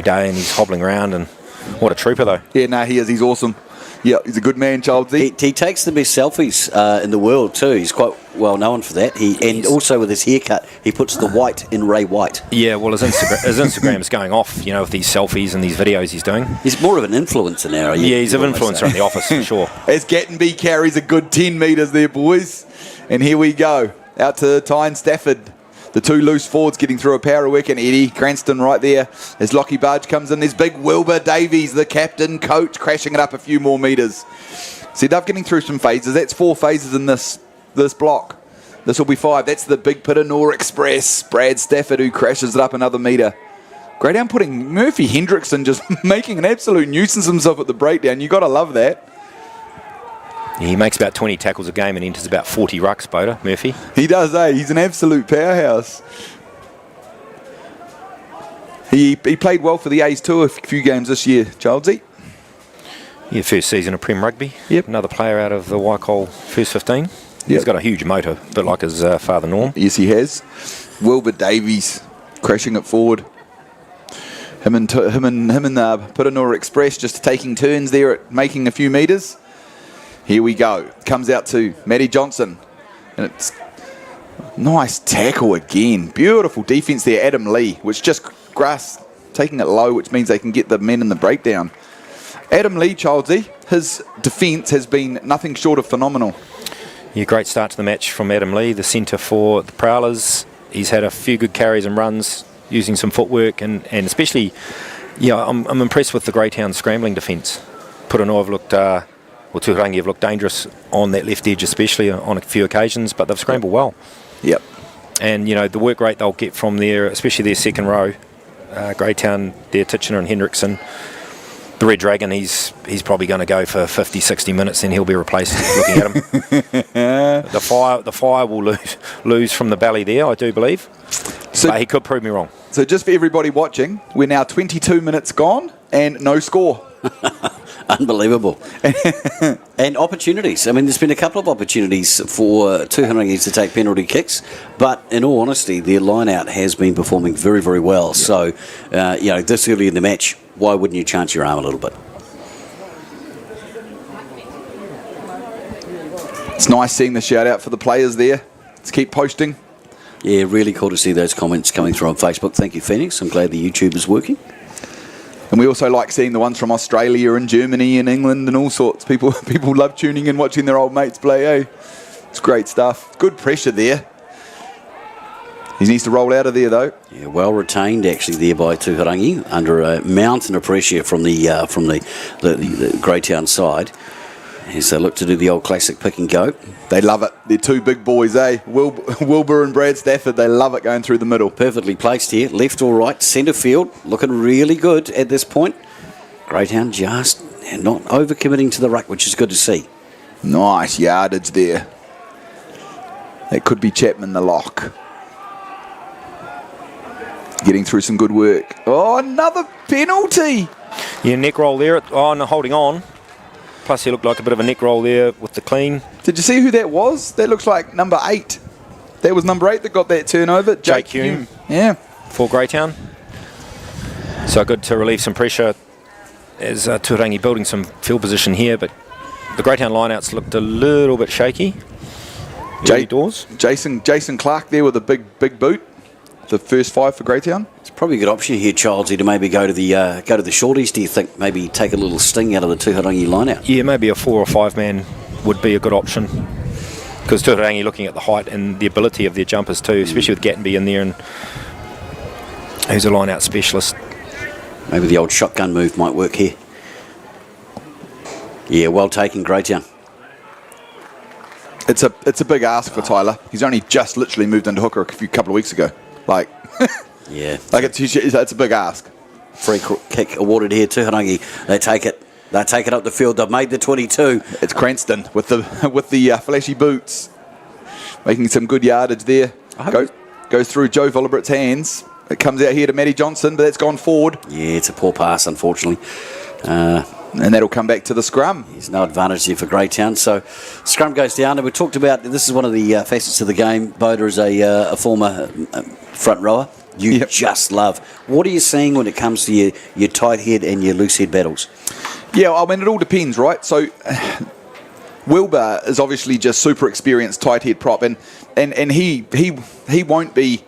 day, and he's hobbling around, and what a trooper though. Yeah, no, he is. He's awesome. Yeah, he's a good man, Childsy. He takes the best selfies in the world too. He's quite well known for that. And also with his haircut, he puts the white in Ray White. Yeah, well, his Instagram's going off, you know, with these selfies and these videos he's doing. He's more of an influencer now. Yeah, he's an influencer in the office for sure. As Gattenby carries a good 10 metres there, boys. And here we go. Out to Tyne Stafford. The two loose forwards getting through a power of work, and Eddie Cranston right there as Lockie Barge comes in. There's big Wilbur Davies, the captain, coach, crashing it up a few more metres. See, they're getting through some phases. That's 4 phases in this block. This will be 5. That's the big Piranor Express. Brad Stafford who crashes it up another metre. Greytown putting Murphy Hendrickson just making an absolute nuisance himself at the breakdown. You got to love that. He makes about 20 tackles a game and enters about 40 rucks, Boda, Murphy. He does, eh? He's an absolute powerhouse. He played well for the A's too a few games this year, Childsy. Yeah, first season of Prem Rugby. Yep. Another player out of the Waikol first 15. He's got a huge motor, a bit like his father Norm. Yes, he has. Wilbur Davies crashing it forward. Him and Piranor Express just taking turns there at making a few metres. Here we go. Comes out to Matty Johnson. And it's nice tackle again. Beautiful defence there. Adam Lee, which just grass taking it low, which means they can get the men in the breakdown. Adam Lee, Childsy, his defence has been nothing short of phenomenal. Yeah, great start to the match from Adam Lee, the centre for the Prowlers. He's had a few good carries and runs using some footwork, and especially, yeah, I'm impressed with the Greytown scrambling defence. Purano have looked... Tuhirangi have looked dangerous on that left edge, especially on a few occasions, but they've scrambled well. Yep. And, you know, the work rate they'll get from there, especially their second row, Greytown, their Titchener and Hendrickson. The Red Dragon, he's probably going to go for 50, 60 minutes, then he'll be replaced looking at him. The fire will lose from the belly there, I do believe. So, but he could prove me wrong. So just for everybody watching, we're now 22 minutes gone and no score. Unbelievable. And opportunities. I mean, there's been a couple of opportunities for Tuharangi to take penalty kicks, but in all honesty, their line-out has been performing very, very well. Yeah. So, you know, this early in the match, why wouldn't you chance your arm a little bit? It's nice seeing the shout-out for the players there. Let's keep posting. Yeah, really cool to see those comments coming through on Facebook. Thank you, Phoenix. I'm glad the YouTube is working. And we also like seeing the ones from Australia and Germany and England and all sorts. People love tuning in, watching their old mates play, eh? It's great stuff. Good pressure there. He needs to roll out of there, though. Yeah, well retained, actually, there by Tuharangi, under a mountain of pressure from the Greytown side. As they look to do the old classic pick and go. They love it. They're two big boys, eh? Wilbur and Brad Stafford, they love it going through the middle. Perfectly placed here. Left or right, centre field. Looking really good at this point. Greytown just not overcommitting to the ruck, which is good to see. Nice yardage there. That could be Chapman the lock. Getting through some good work. Oh, another penalty. Yeah, neck roll there. Oh, no, holding on. Plus, he looked like a bit of a neck roll there with the clean. Did you see who that was? That looks like number 8. That was number 8 that got that turnover. Jake Hume. Yeah. For Greytown. So good to relieve some pressure as Tuharangi building some field position here, but the Greytown lineouts looked a little bit shaky. Jason Clark there with a big boot. The first 5 for Greytown. It's probably a good option here, Childsy, to maybe go to the shorties. Do you think maybe take a little sting out of the Tuharangi line-out? Yeah, maybe a 4 or 5 man would be a good option, because Tuharangi looking at the height and the ability of their jumpers too, especially with Gattenby in there, and who's a line-out specialist. Maybe the old shotgun move might work here. Yeah, well taken, Greytown. It's a big ask for Tyler. He's only just literally moved into hooker a couple of weeks ago. Yeah. It's a big ask. Free kick awarded here, Tuharangi. They take it up the field. They've made the 22. It's Cranston with the flashy boots, making some good yardage there. Goes through Joe Volibrot's hands. It comes out here to Matty Johnson, but that's gone forward. Yeah, it's a poor pass, unfortunately. And that'll come back to the scrum. There's no advantage here for Greytown. So scrum goes down. And we talked about, this is one of the facets of the game. Boda is a former front rower. you just love. What are you seeing when it comes to your tight head and your loose head battles? Yeah, I mean, it all depends, right? So Wilbur is obviously just super experienced tight head prop, and he won't be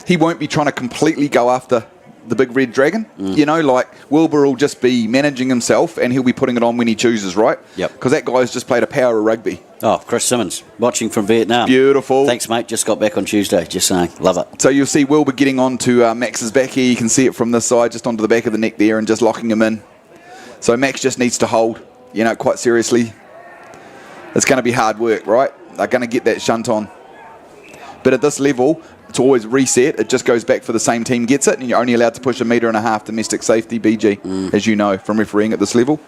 trying to completely go after the big red dragon. You know, like Wilbur will just be managing himself, and he'll be putting it on when he chooses, right? Yep. Because that guy's just played a power of rugby. Oh, Chris Simmons, watching from Vietnam. Beautiful. Thanks, mate. Just got back on Tuesday. Just saying. Love it. So you'll see Wilbur getting onto Max's back here. You can see it from this side, just onto the back of the neck there, and just locking him in. So Max just needs to hold, you know, quite seriously. It's going to be hard work, right? They're going to get that shunt on. But at this level, to always reset, it just goes back for the same team gets it, and you're only allowed to push 1.5 metre domestic safety, BG, as you know, from refereeing at this level.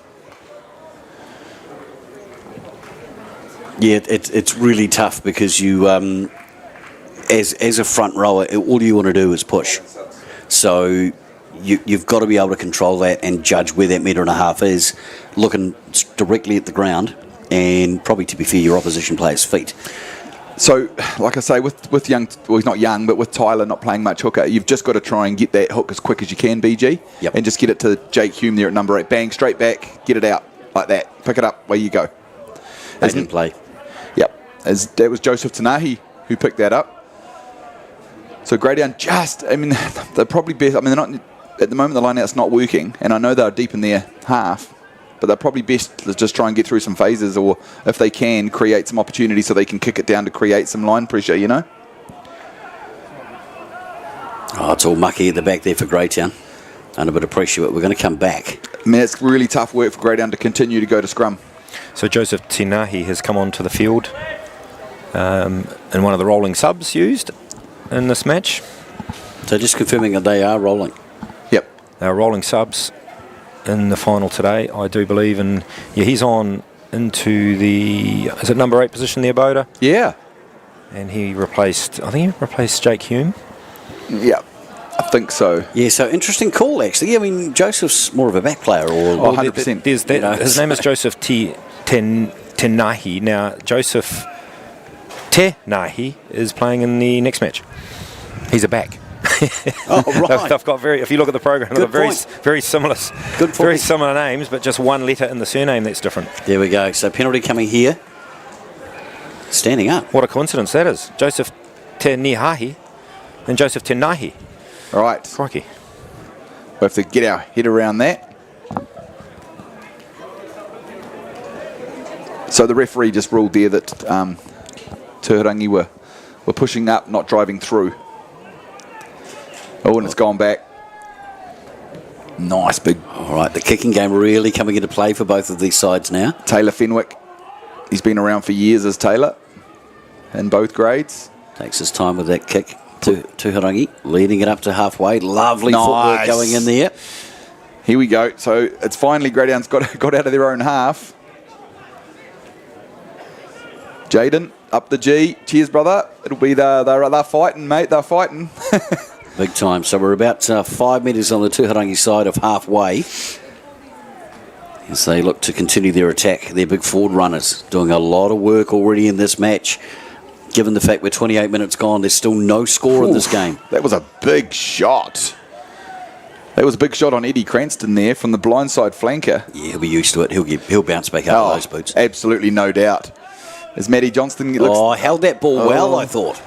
Yeah, it's really tough because you, as a front rower, all you want to do is push. So you've got to be able to control that and judge where that 1.5 metre is, looking directly at the ground, and probably, to be fair, your opposition player's feet. So, like I say, with young, well, he's not young, but with Tyler not playing much hooker, you've just got to try and get that hook as quick as you can, BG, and just get it to Jake Hume there at number 8. Bang, straight back, get it out like that. Pick it up, away you go. They didn't play. Yep, that was Joseph Tanahi who picked that up. So Greytown they're probably best. I mean, they're not at the moment. The line-out's not working, and I know they're deep in their half, but they're probably best to just try and get through some phases, or if they can, create some opportunity so they can kick it down to create some line pressure, you know? Oh, it's all mucky at the back there for Greytown. Under a bit of pressure, but we're going to come back. I mean, it's really tough work for Greytown to continue to go to scrum. So Joseph Tinahi has come onto the field in one of the rolling subs used in this match. So just confirming that they are rolling. Yep. They are rolling subs in the final today, I do believe, and yeah, he's on into the, is it number 8 position there, Boda? Yeah. And he replaced Jake Hume. Yep. I think so. Yeah, so interesting call, actually. I mean, Joseph's more of a back player. Or 100%. There's that, you know, his name is Joseph Tenahi. Now, Joseph Tenahi is playing in the next match. He's a back. Oh, right. They've got if you look at the program, they've got very similar names, but just one letter in the surname that's different. There we go. So penalty coming here. Standing up. What a coincidence that is. Joseph Tenahi and Joseph Tenahi. All right. Crikey. We have to get our head around that. So the referee just ruled there that Tuhirangi were pushing up, not driving through. Oh, and it's gone back. Nice big. All right, the kicking game really coming into play for both of these sides now. Taylor Fenwick. He's been around for years as Taylor in both grades. Takes his time with that kick. Tuharangi leading it up to halfway. Lovely footwork going in there. Here we go. So it's finally Greytown's got out of their own half. Jaden up the G. Cheers, brother. It'll be they're fighting, mate. They're fighting. Big time. So we're about 5 metres on the Tuharangi side of halfway. As they look to continue their attack. Their big forward runners doing a lot of work already in this match. Given the fact we're 28 minutes gone, there's still no score in this game. That was a big shot. That was a big shot on Eddie Cranston there from the blindside flanker. Yeah, he'll be used to it. He'll bounce back out of those boots. Absolutely, no doubt. As Matty Johnston looks... held that ball well, I thought.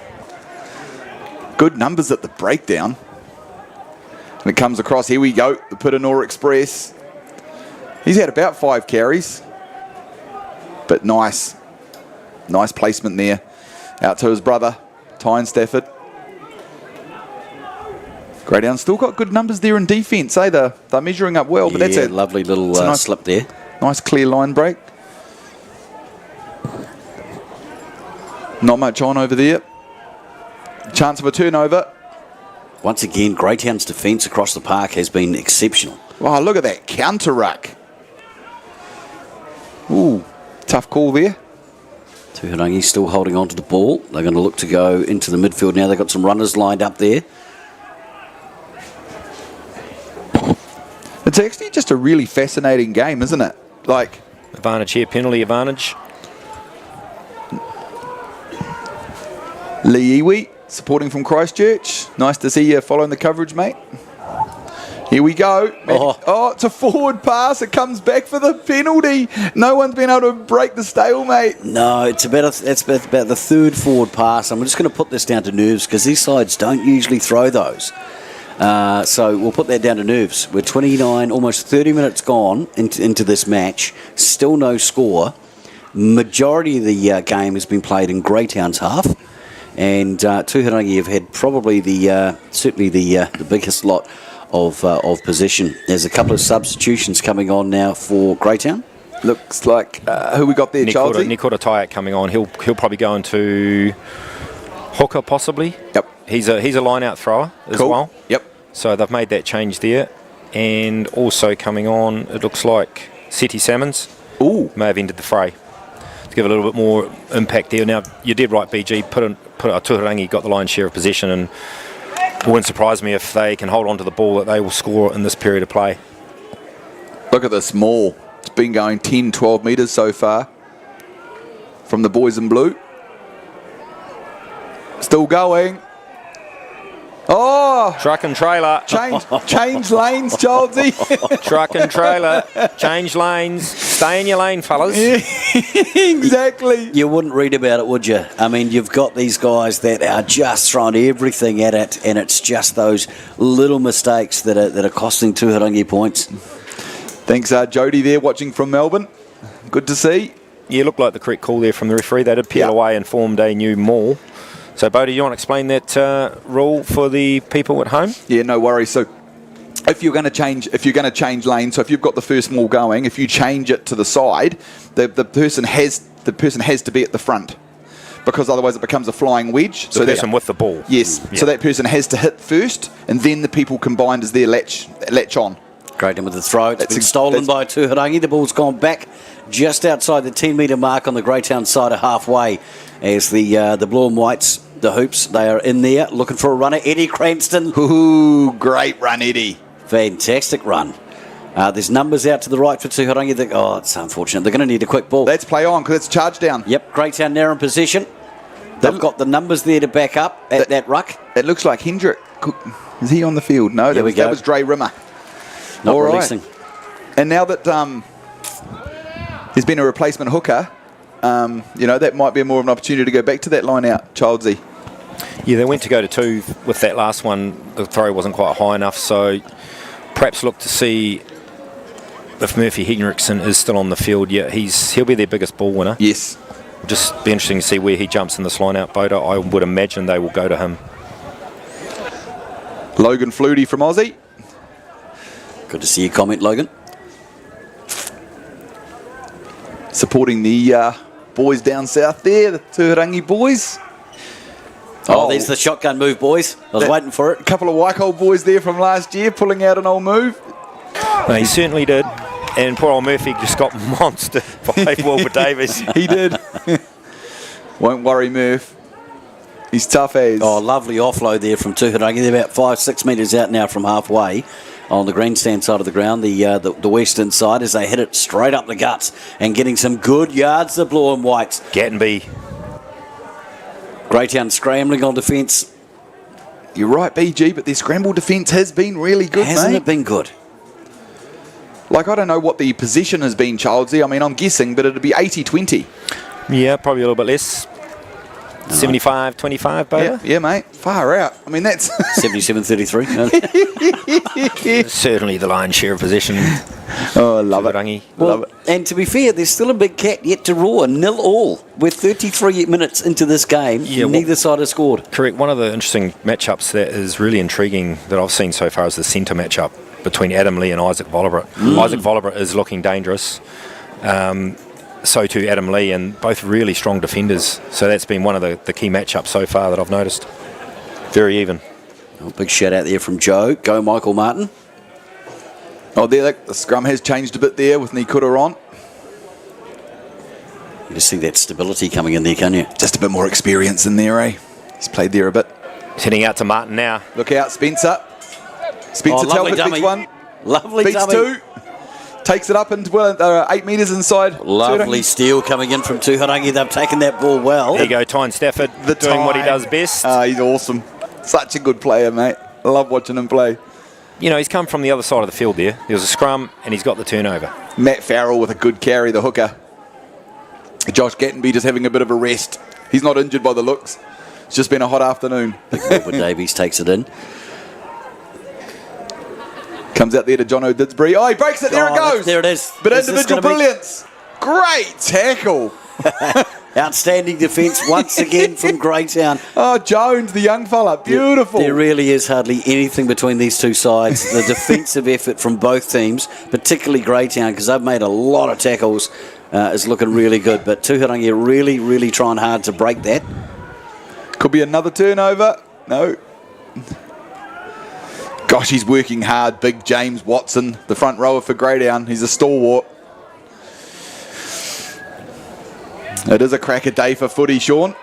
Good numbers at the breakdown. And it comes across. Here we go. The Putanora Express. He's had about 5 carries. But nice. Nice placement there. Out to his brother, Tyne Stafford. Greytown still got good numbers there in defence, eh? They're measuring up well, but that's a lovely little nice slip there. Nice clear line break. Not much on over there. Chance of a turnover. Once again, Greytown's defence across the park has been exceptional. Wow, look at that counter ruck. Ooh, tough call there. Tuhirangi still holding on to the ball. They're going to look to go into the midfield now. They've got some runners lined up there. It's actually just a really fascinating game, isn't it? Like, advantage here, penalty advantage. Lee Iwi supporting from Christchurch. Nice to see you following the coverage, mate. Here we go. Oh, it's a forward pass. It comes back for the penalty. No one's been able to break the stalemate. No, it's about the third forward pass. I'm just going to put this down to nerves because these sides don't usually throw those. So we'll put that down to nerves. We're 29, almost 30 minutes gone into this match. Still no score. Majority of the game has been played in Greytown's half. And Tuhirangi have had probably certainly the biggest lot of possession. There's a couple of substitutions coming on now for Greytown. Looks like who we got there, Charlesy? Nikota Tyack coming on. He'll probably go into hooker possibly. Yep. He's a line out thrower as well. Yep. So they've made that change there. And also coming on, it looks like Seti Salmons may have entered the fray to give a little bit more impact there. Now you did right, BG. Tuharangi got the lion's share of possession, and it wouldn't surprise me if they can hold on to the ball that they will score in this period of play. Look at this maul. It's been going 10, 12 metres so far from the boys in blue. Still going. Oh! Truck and trailer. Change lanes, Charlesy. Truck and trailer. Change lanes. Stay in your lane, fellas. Exactly. You wouldn't read about it, would you? I mean, you've got these guys that are just throwing everything at it, and it's just those little mistakes that are costing Tuharangi points. Thanks, Jody there watching from Melbourne. Good to see. Yeah, looked like the correct call there from the referee. They did peel away and formed a new maul. So, Bodie, you want to explain that rule for the people at home? Yeah, no worries. So, if you're going to change lanes, so if you've got the first maul going, if you change it to the side, the person has to be at the front, because otherwise it becomes a flying wedge. The person with the ball. Yes. Yeah. So that person has to hit first, and then the people combined as their latch on. Great in with the throw. It's been stolen by Tuharangi. The ball's gone back just outside the 10-metre mark on the Greytown side of halfway, as the blue and whites, the hoops, they are in there looking for a runner. Eddie Cranston. Ooh, great run, Eddie. Fantastic run. There's numbers out to the right for Tuharangi. It's unfortunate. They're going to need a quick ball. Let's play on, because it's charge down. Yep, Greytown now in position. They've got the numbers there to back up at that ruck. It looks like Hendrick. Is he on the field? No, that was Dre Rimmer. Not releasing. Right. And now that there's been a replacement hooker, that might be more of an opportunity to go back to that line out, Childsy. Yeah, they went to go to two with that last one. The throw wasn't quite high enough, so perhaps look to see if Murphy Henriksen is still on the field. Yeah, he'll be their biggest ball winner. Yes. Just be interesting to see where he jumps in this line out, Boda. I would imagine they will go to him. Logan Flutie from Aussie. Good to see your comment, Logan. Supporting the boys down south there, the Tuhirangi boys. There's the shotgun move, boys. I was waiting for it. A couple of Waikato boys there from last year pulling out an old move. No, he certainly did. And poor old Murphy just got monstered by Wilbur Davis. He did. Won't worry, Murph. He's tough as. Lovely offload there from Tuhirangi. They're about 5-6 metres out now from halfway on the grandstand side of the ground, the western side, as they hit it straight up the guts and getting some good yards, the blue and whites. Gattenby. Greytown scrambling on defence. You're right, BG, but their scramble defence has been really good, Hasn't it been good? Like, I don't know what the position has been, Childsy. I mean, I'm guessing, but it'd be 80-20. Yeah, probably a little bit less. 75-25, Boda? Yeah, mate. Far out. I mean, that's... 77-33. Certainly the lion's share of possession. Oh, I love it. Love it. And to be fair, there's still a big cat yet to roar. 0-0. We're 33 minutes into this game. Yeah, neither side has scored. Correct. One of the interesting matchups that is really intriguing that I've seen so far is the centre matchup between Adam Lee and Isaac Vollerbert. Isaac Vollerbert is looking dangerous. So too Adam Lee, and both really strong defenders. So that's been one of the key matchups so far that I've noticed. Very even. Big shout out there from Joe. Go Michael Martin. The scrum has changed a bit there with Nikota on. You just see that stability coming in there, can you? Just a bit more experience in there, eh? He's played there a bit. He's heading out to Martin now. Look out, Spencer. Spencer Telford beats one. Lovely beats dummy. two. takes it up into 8 metres inside. Lovely Tuhirangi. steal coming in from Tuharangi. They've taken that ball well. There you go, Tyne Stafford doing what he does best. He's awesome. Such a good player, mate. I love watching him play. You know, he's come from the other side of the field there. There was a scrum, and he's got the turnover. Matt Farrell with a good carry, the hooker. Josh Gattenby just having a bit of a rest. He's not injured by the looks. It's just been a hot afternoon. Edward Davies takes it in. Comes out there to John O'Didsbury. Oh, he breaks it. There it goes. There it is. But Is this individual gonna be- brilliance. Great tackle. Outstanding defence once again from Greytown. Oh, Jones, the young fella. Beautiful. There really is hardly anything between these two sides. The defensive effort from both teams, particularly Greytown, because they've made a lot of tackles, is looking really good. But Tuhirangi are really, really trying hard to break that. Could be another turnover. No. Gosh, he's working hard. Big James Watson, the front rower for Greytown. He's a stalwart. It is a cracker day for footy, Sean.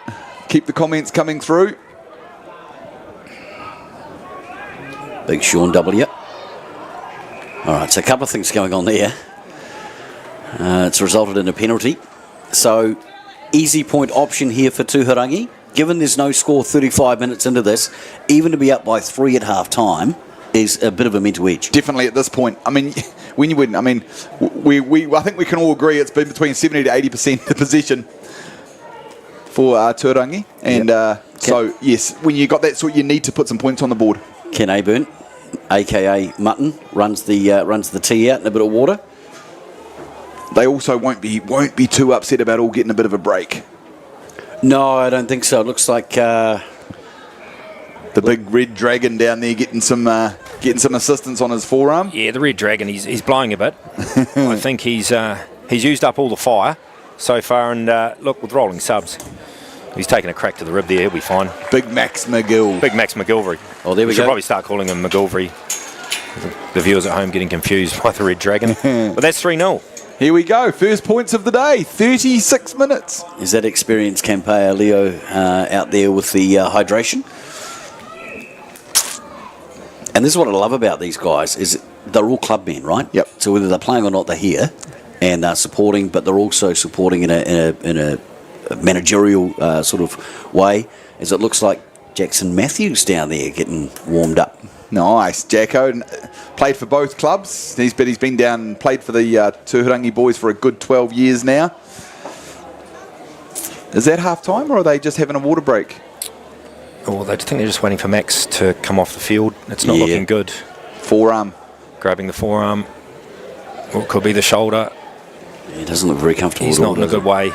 Keep the comments coming through. Big Sean W. All right, so a couple of things going on there. It's resulted in a penalty. So, easy point option here for Tuharangi. Given there's no score 35 minutes into this, even to be up by 3 at half time is a bit of a mental edge. Definitely at this point. I mean, when you win, I mean, I think we can all agree it's been between 70 to 80% the possession for Tuhirangi. And so, yes, when you got that sort, you need to put some points on the board. Ken Aburn, a.k.a. Mutton, runs the tea out in a bit of water. They also won't be too upset about all getting a bit of a break. No, I don't think so. It looks like... the big red dragon down there getting some assistance on his forearm. Yeah, the red dragon, he's blowing a bit. I think he's used up all the fire so far, and look, with rolling subs, he's taking a crack to the rib there. He'll be fine. Big Max McGill. Big Max McGilvery. Oh, there we should go. probably start calling him McGilvery. The viewers at home getting confused by the red dragon. But that's 3-0. Here we go. First points of the day. 36 minutes. Is that experienced campaigner Leo out there with the hydration? And this is what I love about these guys, is they're all club men, right? Yep. So whether they're playing or not, they're here and they're supporting, but they're also supporting in a managerial sort of way, as it looks like Jackson Matthews down there getting warmed up. Nice, Jacko. Played for both clubs. He's been down and played for the Tuhirangi boys for a good 12 years now. Is that half time, or are they just having a water break? Oh, I think they're just waiting for Max to come off the field. It's not looking good. Forearm. Grabbing the forearm. Or it could be the shoulder. He doesn't look very comfortable. He's at all, not in a does good way.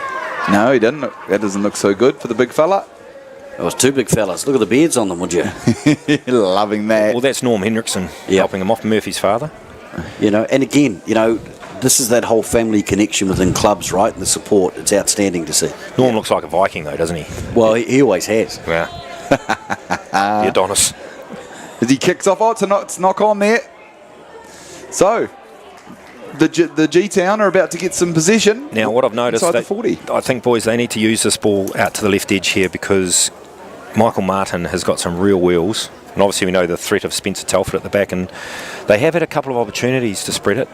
No, he didn't. That doesn't look so good for the big fella. It was two big fellas. Look at the beards on them, would you? Loving that. Well, that's Norm Hendrickson helping him off, Murphy's father. You know, and again, you know, this is that whole family connection within clubs, right? And the support. It's outstanding to see. Norm looks like a Viking, though, doesn't he? Well, he always has. Yeah. The Adonis. As he kicks off, it's knock on there. So, the G-Town are about to get some possession. Now, what I've noticed, inside the 40. I think, boys, they need to use this ball out to the left edge here, because Michael Martin has got some real wheels. And obviously we know the threat of Spencer Telford at the back, and they have had a couple of opportunities to spread it,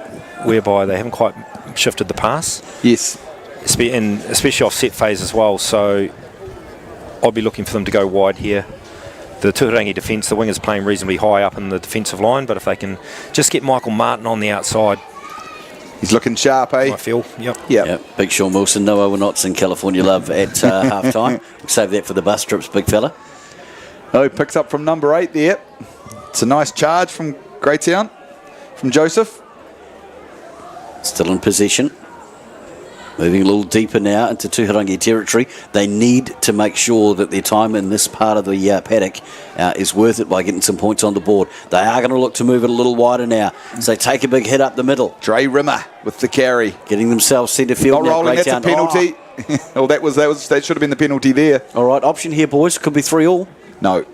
whereby they haven't quite shifted the pass. Yes. And especially off set phase as well. So I'd be looking for them to go wide here. The Tuhirangi defence, the wingers playing reasonably high up in the defensive line, but if they can just get Michael Martin on the outside. He's looking sharp, eh? I feel, yep. Big Sean Wilson, no overknots in California love at half time. We'll save that for the bus trips, big fella. Oh, he picks up from number 8 there. It's a nice charge from Greytown, from Joseph. Still in possession. Moving a little deeper now into Tuharangi territory. They need to make sure that their time in this part of the paddock is worth it by getting some points on the board. They are going to look to move it a little wider now. So take a big hit up the middle. Dre Rimmer with the carry. Getting themselves centre field. Not rolling, that's a penalty. Oh, that should have been the penalty there. All right, option here, boys. Could be 3-3. No.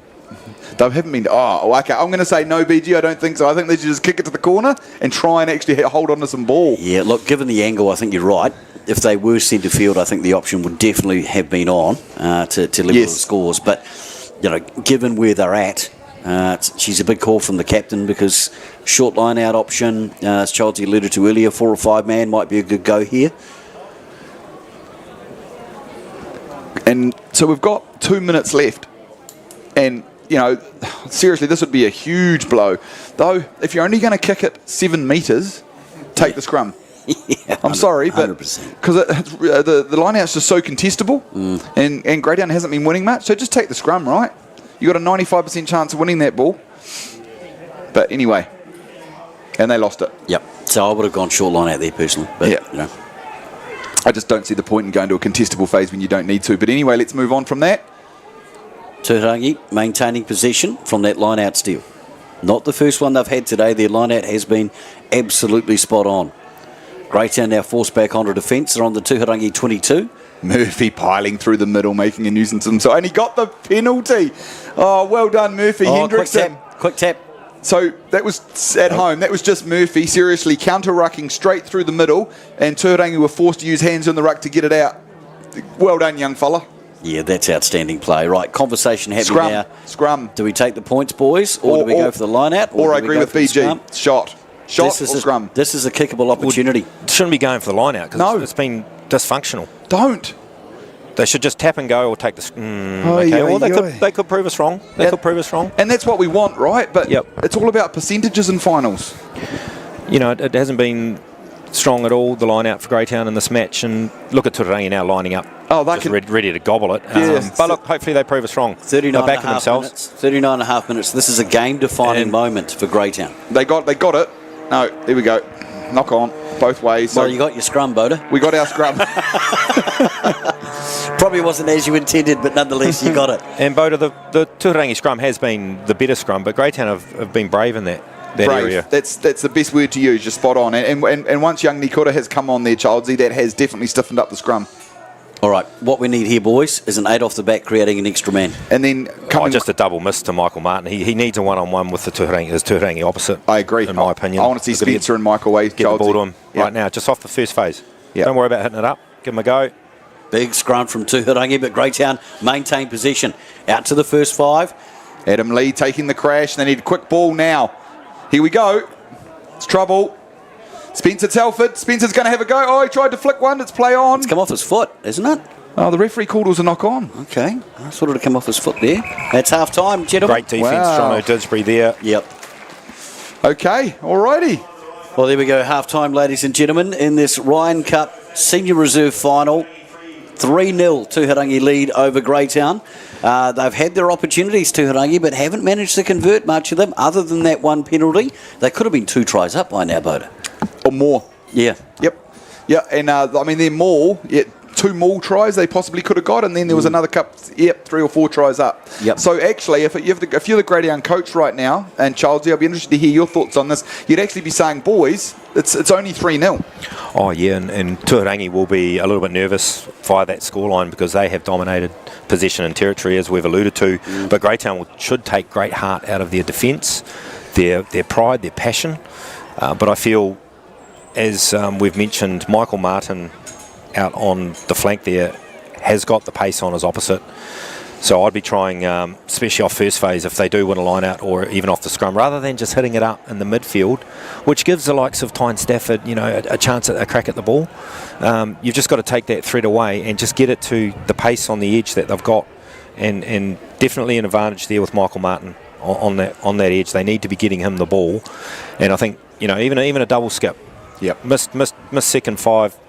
They haven't been... Oh, okay. I'm going to say no, BG. I don't think so. I think they should just kick it to the corner and try and actually hold on to some ball. Yeah, look, given the angle, I think you're right. If they were centre field, I think the option would definitely have been on to level the scores. But, you know, given where they're at, She's a big call from the captain because short line-out option, as Charles alluded to earlier, 4 or 5 man might be a good go here. And so we've got 2 minutes left. And, you know, seriously, this would be a huge blow. Though, if you're only going to kick it 7 metres, take the scrum. Yeah, I'm sorry, but 100%. because the line-out's just so contestable, and Greytown hasn't been winning much, so just take the scrum, right? You got a 95% chance of winning that ball. But anyway, and they lost it. Yep. So I would have gone short line out there personally. But, Yeah. you know. I just don't see the point in going to a contestable phase when you don't need to. But anyway, let's move on from that. Tuharangi maintaining possession from that line-out steal. Not the first one they've had today. Their line-out has been absolutely spot on. Greytown now forced back onto defence. They're on the Tuharangi 22. Murphy piling through the middle, making a nuisance of himself. And he got the penalty. Oh, well done, Murphy. Hendrickson. Quick tap. So that was at home. That was just Murphy seriously counter-rucking straight through the middle, and Tuhirangi were forced to use hands on the ruck to get it out. Well done, young fella. Yeah, that's outstanding play. Right, conversation happening now. Scrum. Do we take the points, boys, or do we go for the line-out? Or I do we agree go with for the BG. scrum? Shot or scrum. This is a kickable opportunity. Shouldn't be going for the line out because No. it's been dysfunctional. Don't. They should just tap and go or take the... Oi, okay, oi, well, oi. they could prove us wrong. They could prove us wrong. And that's what we want, right? But Yep. it's all about percentages in finals. You know, it hasn't been strong at all, the line out for Greytown in this match. And look at Tuhirangi now lining up. Oh, they just can... ready to gobble it. Yes. But look, hopefully they prove us wrong. 39 They're and back a to half themselves. minutes. 39 and a half minutes. This is a game-defining And- moment for Greytown. They got it. No, here we go. Knock on, both ways. So Well, you got your scrum, Boda. we got our scrum. Probably wasn't as you intended, but nonetheless, you got it. And Boda, the Tuhirangi scrum has been the better scrum, but Greytown have been brave in that Brave. area. That's the best word to use. You're spot on. And once young Nikura has come on there, Childsy, that has definitely stiffened up the scrum. All right, what we need here, boys, is an 8 off the back creating an extra man. And then coming... Just a double miss to Michael Martin. He needs a one-on-one with the Tuhirangi, his Tuhirangi opposite. I agree. In my opinion. I want to see We've got Spencer and Michael Wade. get the ball to him Yeah. right now, just off the first phase. Yeah. Don't worry about hitting it up. Give him a go. Big scrum from Tuharangi, but Greytown maintain possession. Out to the first 5. Adam Lee taking the crash. They need a quick ball now. Here we go. It's trouble. Spencer Telford. Spencer's going to have a go. Oh, he tried to flick one. It's play on. It's come off his foot, isn't it? Oh, the referee called it was a knock on. Okay, I thought it had come off his foot there. That's half time, gentlemen. Great defence, Wow. Jono Didsbury there. Yep. Okay, alrighty. Well, there we go. Half time, ladies and gentlemen, in this Ryan Cup Senior Reserve Final. 3-0 Tuharangi lead over Greytown. They've had their opportunities, Tuharangi, but haven't managed to convert much of them other than that one penalty. They could have been 2 tries up by now, Boda. Or more. Yeah. Yep. Yeah, and I mean, they're more. 2 more tries they possibly could have got, and then there was another cup. Yep, 3 or 4 tries up. Yep. So actually, if you're the Greytown coach right now, and Charles, I'll be interested to hear your thoughts on this. You'd actually be saying, boys, it's only 3-0. Oh, yeah, and Tuhirangi will be a little bit nervous via that scoreline because they have dominated possession and territory, as we've alluded to. But Greytown should take great heart out of their defence, their pride, their passion. But I feel, as we've mentioned, Michael Martin out on the flank there has got the pace on his opposite. So I'd be trying, especially off first phase, if they do win a line out or even off the scrum, rather than just hitting it up in the midfield, which gives the likes of Tyne Stafford, a chance at a crack at the ball. You've just got to take that threat away and just get it to the pace on the edge that they've got, and definitely an advantage there with Michael Martin on that edge. They need to be getting him the ball, and I think even a double skip. Yep. Missed second 5.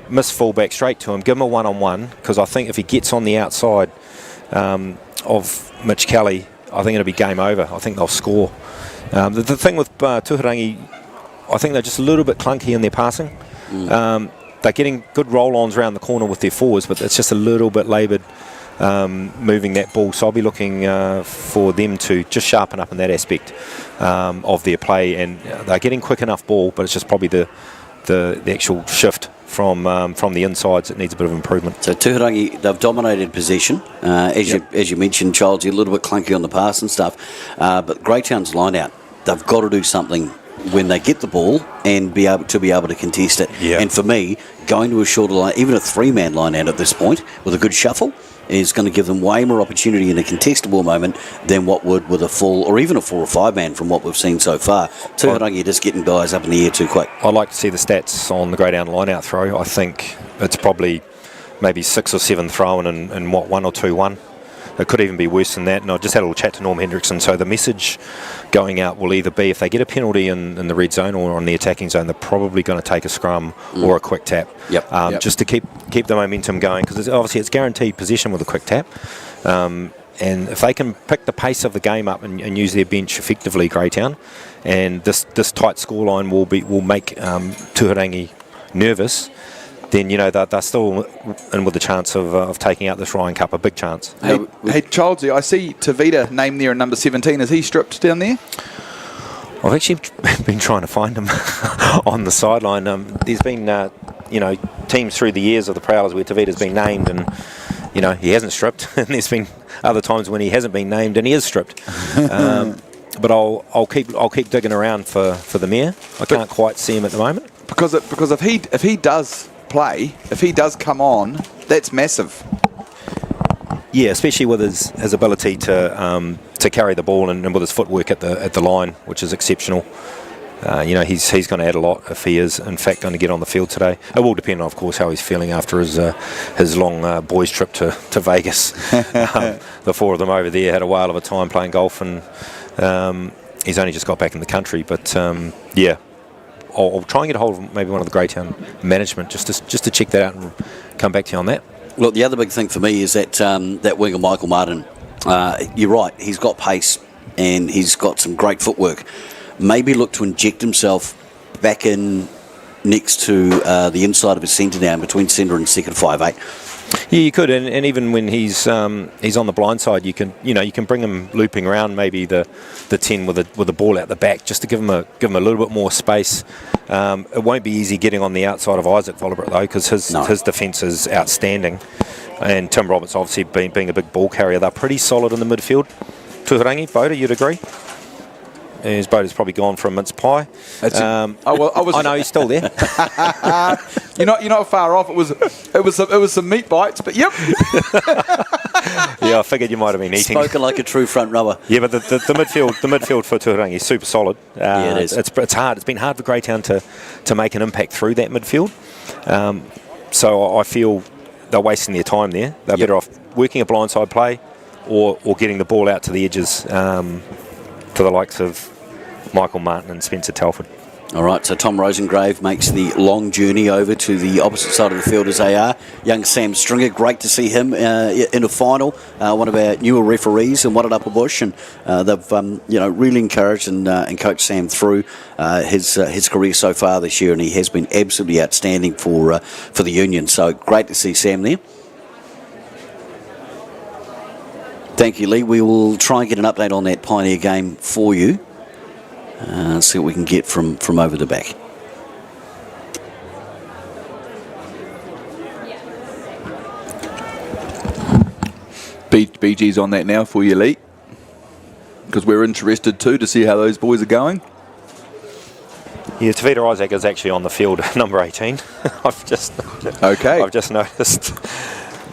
Miss fullback straight to him, give him a one-on-one, because I think if he gets on the outside of Mitch Kelly, I think it'll be game over. I think they'll score. The thing with Tuhirangi, I think they're just a little bit clunky in their passing. They're getting good roll-ons around the corner with their forwards, but it's just a little bit laboured moving that ball. So I'll be looking for them to just sharpen up in that aspect of their play, and they're getting quick enough ball, but it's just probably the actual shift from the insides that needs a bit of improvement. So Tuharangi, they've dominated possession. As you mentioned, Charles, you're a little bit clunky on the pass and stuff. But Greytown's line out, they've got to do something when they get the ball and be able to contest it. Yeah. And for me, going to a shorter line, even a 3-man line out at this point with a good shuffle, is going to give them way more opportunity in a contestable moment than what would with a full or even a 4 or 5 man from what we've seen so far. Tuhirangi just getting guys up in the air too quick. I'd like to see the stats on the Greytown line-out throw. I think it's probably maybe 6 or 7 thrown and what, 1 or 2-1. It could even be worse than that. And I just had a little chat to Norm Hendrickson. So the message going out will either be if they get a penalty in the red zone or on the attacking zone, they're probably going to take a scrum or a quick tap. Just to keep the momentum going, because obviously it's guaranteed possession with a quick tap. And if they can pick the pace of the game up and use their bench effectively, Greytown, and this tight scoreline will make Tuharangi nervous, then they're still in with the chance of taking out this Ryan Cup, a big chance. Hey Childsy, I see Tavita named there in number 17. Is he stripped down there? I've actually been trying to find him on the sideline. There's been teams through the years of the Prowlers where Tavita's been named and he hasn't stripped, and there's been other times when he hasn't been named and he is stripped. But I'll keep digging around for the mayor. I can't quite see him at the moment because if he does play, if he does come on, that's massive. Yeah, especially with his ability to carry the ball and with his footwork at the line, which is exceptional. He's going to add a lot if he is in fact going to get on the field today. It will depend on, of course, how he's feeling after his long boys trip to Vegas. The 4 of them over there had a whale of a time playing golf, and he's only just got back in the country. But I'll try and get a hold of maybe one of the Greytown management just to check that out and come back to you on that. Look, the other big thing for me is that winger Michael Martin. You're right, he's got pace and he's got some great footwork. Maybe look to inject himself back in next to the inside of his centre down between centre and second 5'8". Yeah, you could, and even when he's on the blind side, you can bring him looping around maybe the 10 with the ball out the back, just to give him a little bit more space. It won't be easy getting on the outside of Isaac Volibert though, because his defence is outstanding, and Tim Roberts obviously being a big ball carrier, they're pretty solid in the midfield. Tuhirangi, Boda, you'd agree? His boat has probably gone for a mince pie. I know he's still there. You're not far off. It was some meat bites, but yep. Yeah, I figured you might have been eating. Spoken like a true front rower. Yeah, but the midfield for Tuharangi is super solid. Yeah, it is. It's hard. It's been hard for Greytown to make an impact through that midfield. So I feel they're wasting their time there. They're better off working a blindside play or getting the ball out to the edges for the likes of Michael Martin and Spencer Telford. All right, so Tom Rosengrave makes the long journey over to the opposite side of the field as they are. Young Sam Stringer, great to see him in a final. One of our newer referees and one at Upper Bush, and they've really encouraged and coached Sam through his career so far this year, and he has been absolutely outstanding for the Union. So great to see Sam there. Thank you, Lee. We will try and get an update on that Pioneer game for you. See what we can get from over the back. BG's on that now for you, Lee, because we're interested too to see how those boys are going. Yeah, Tavita Isaac is actually on the field, number 18. I've just noticed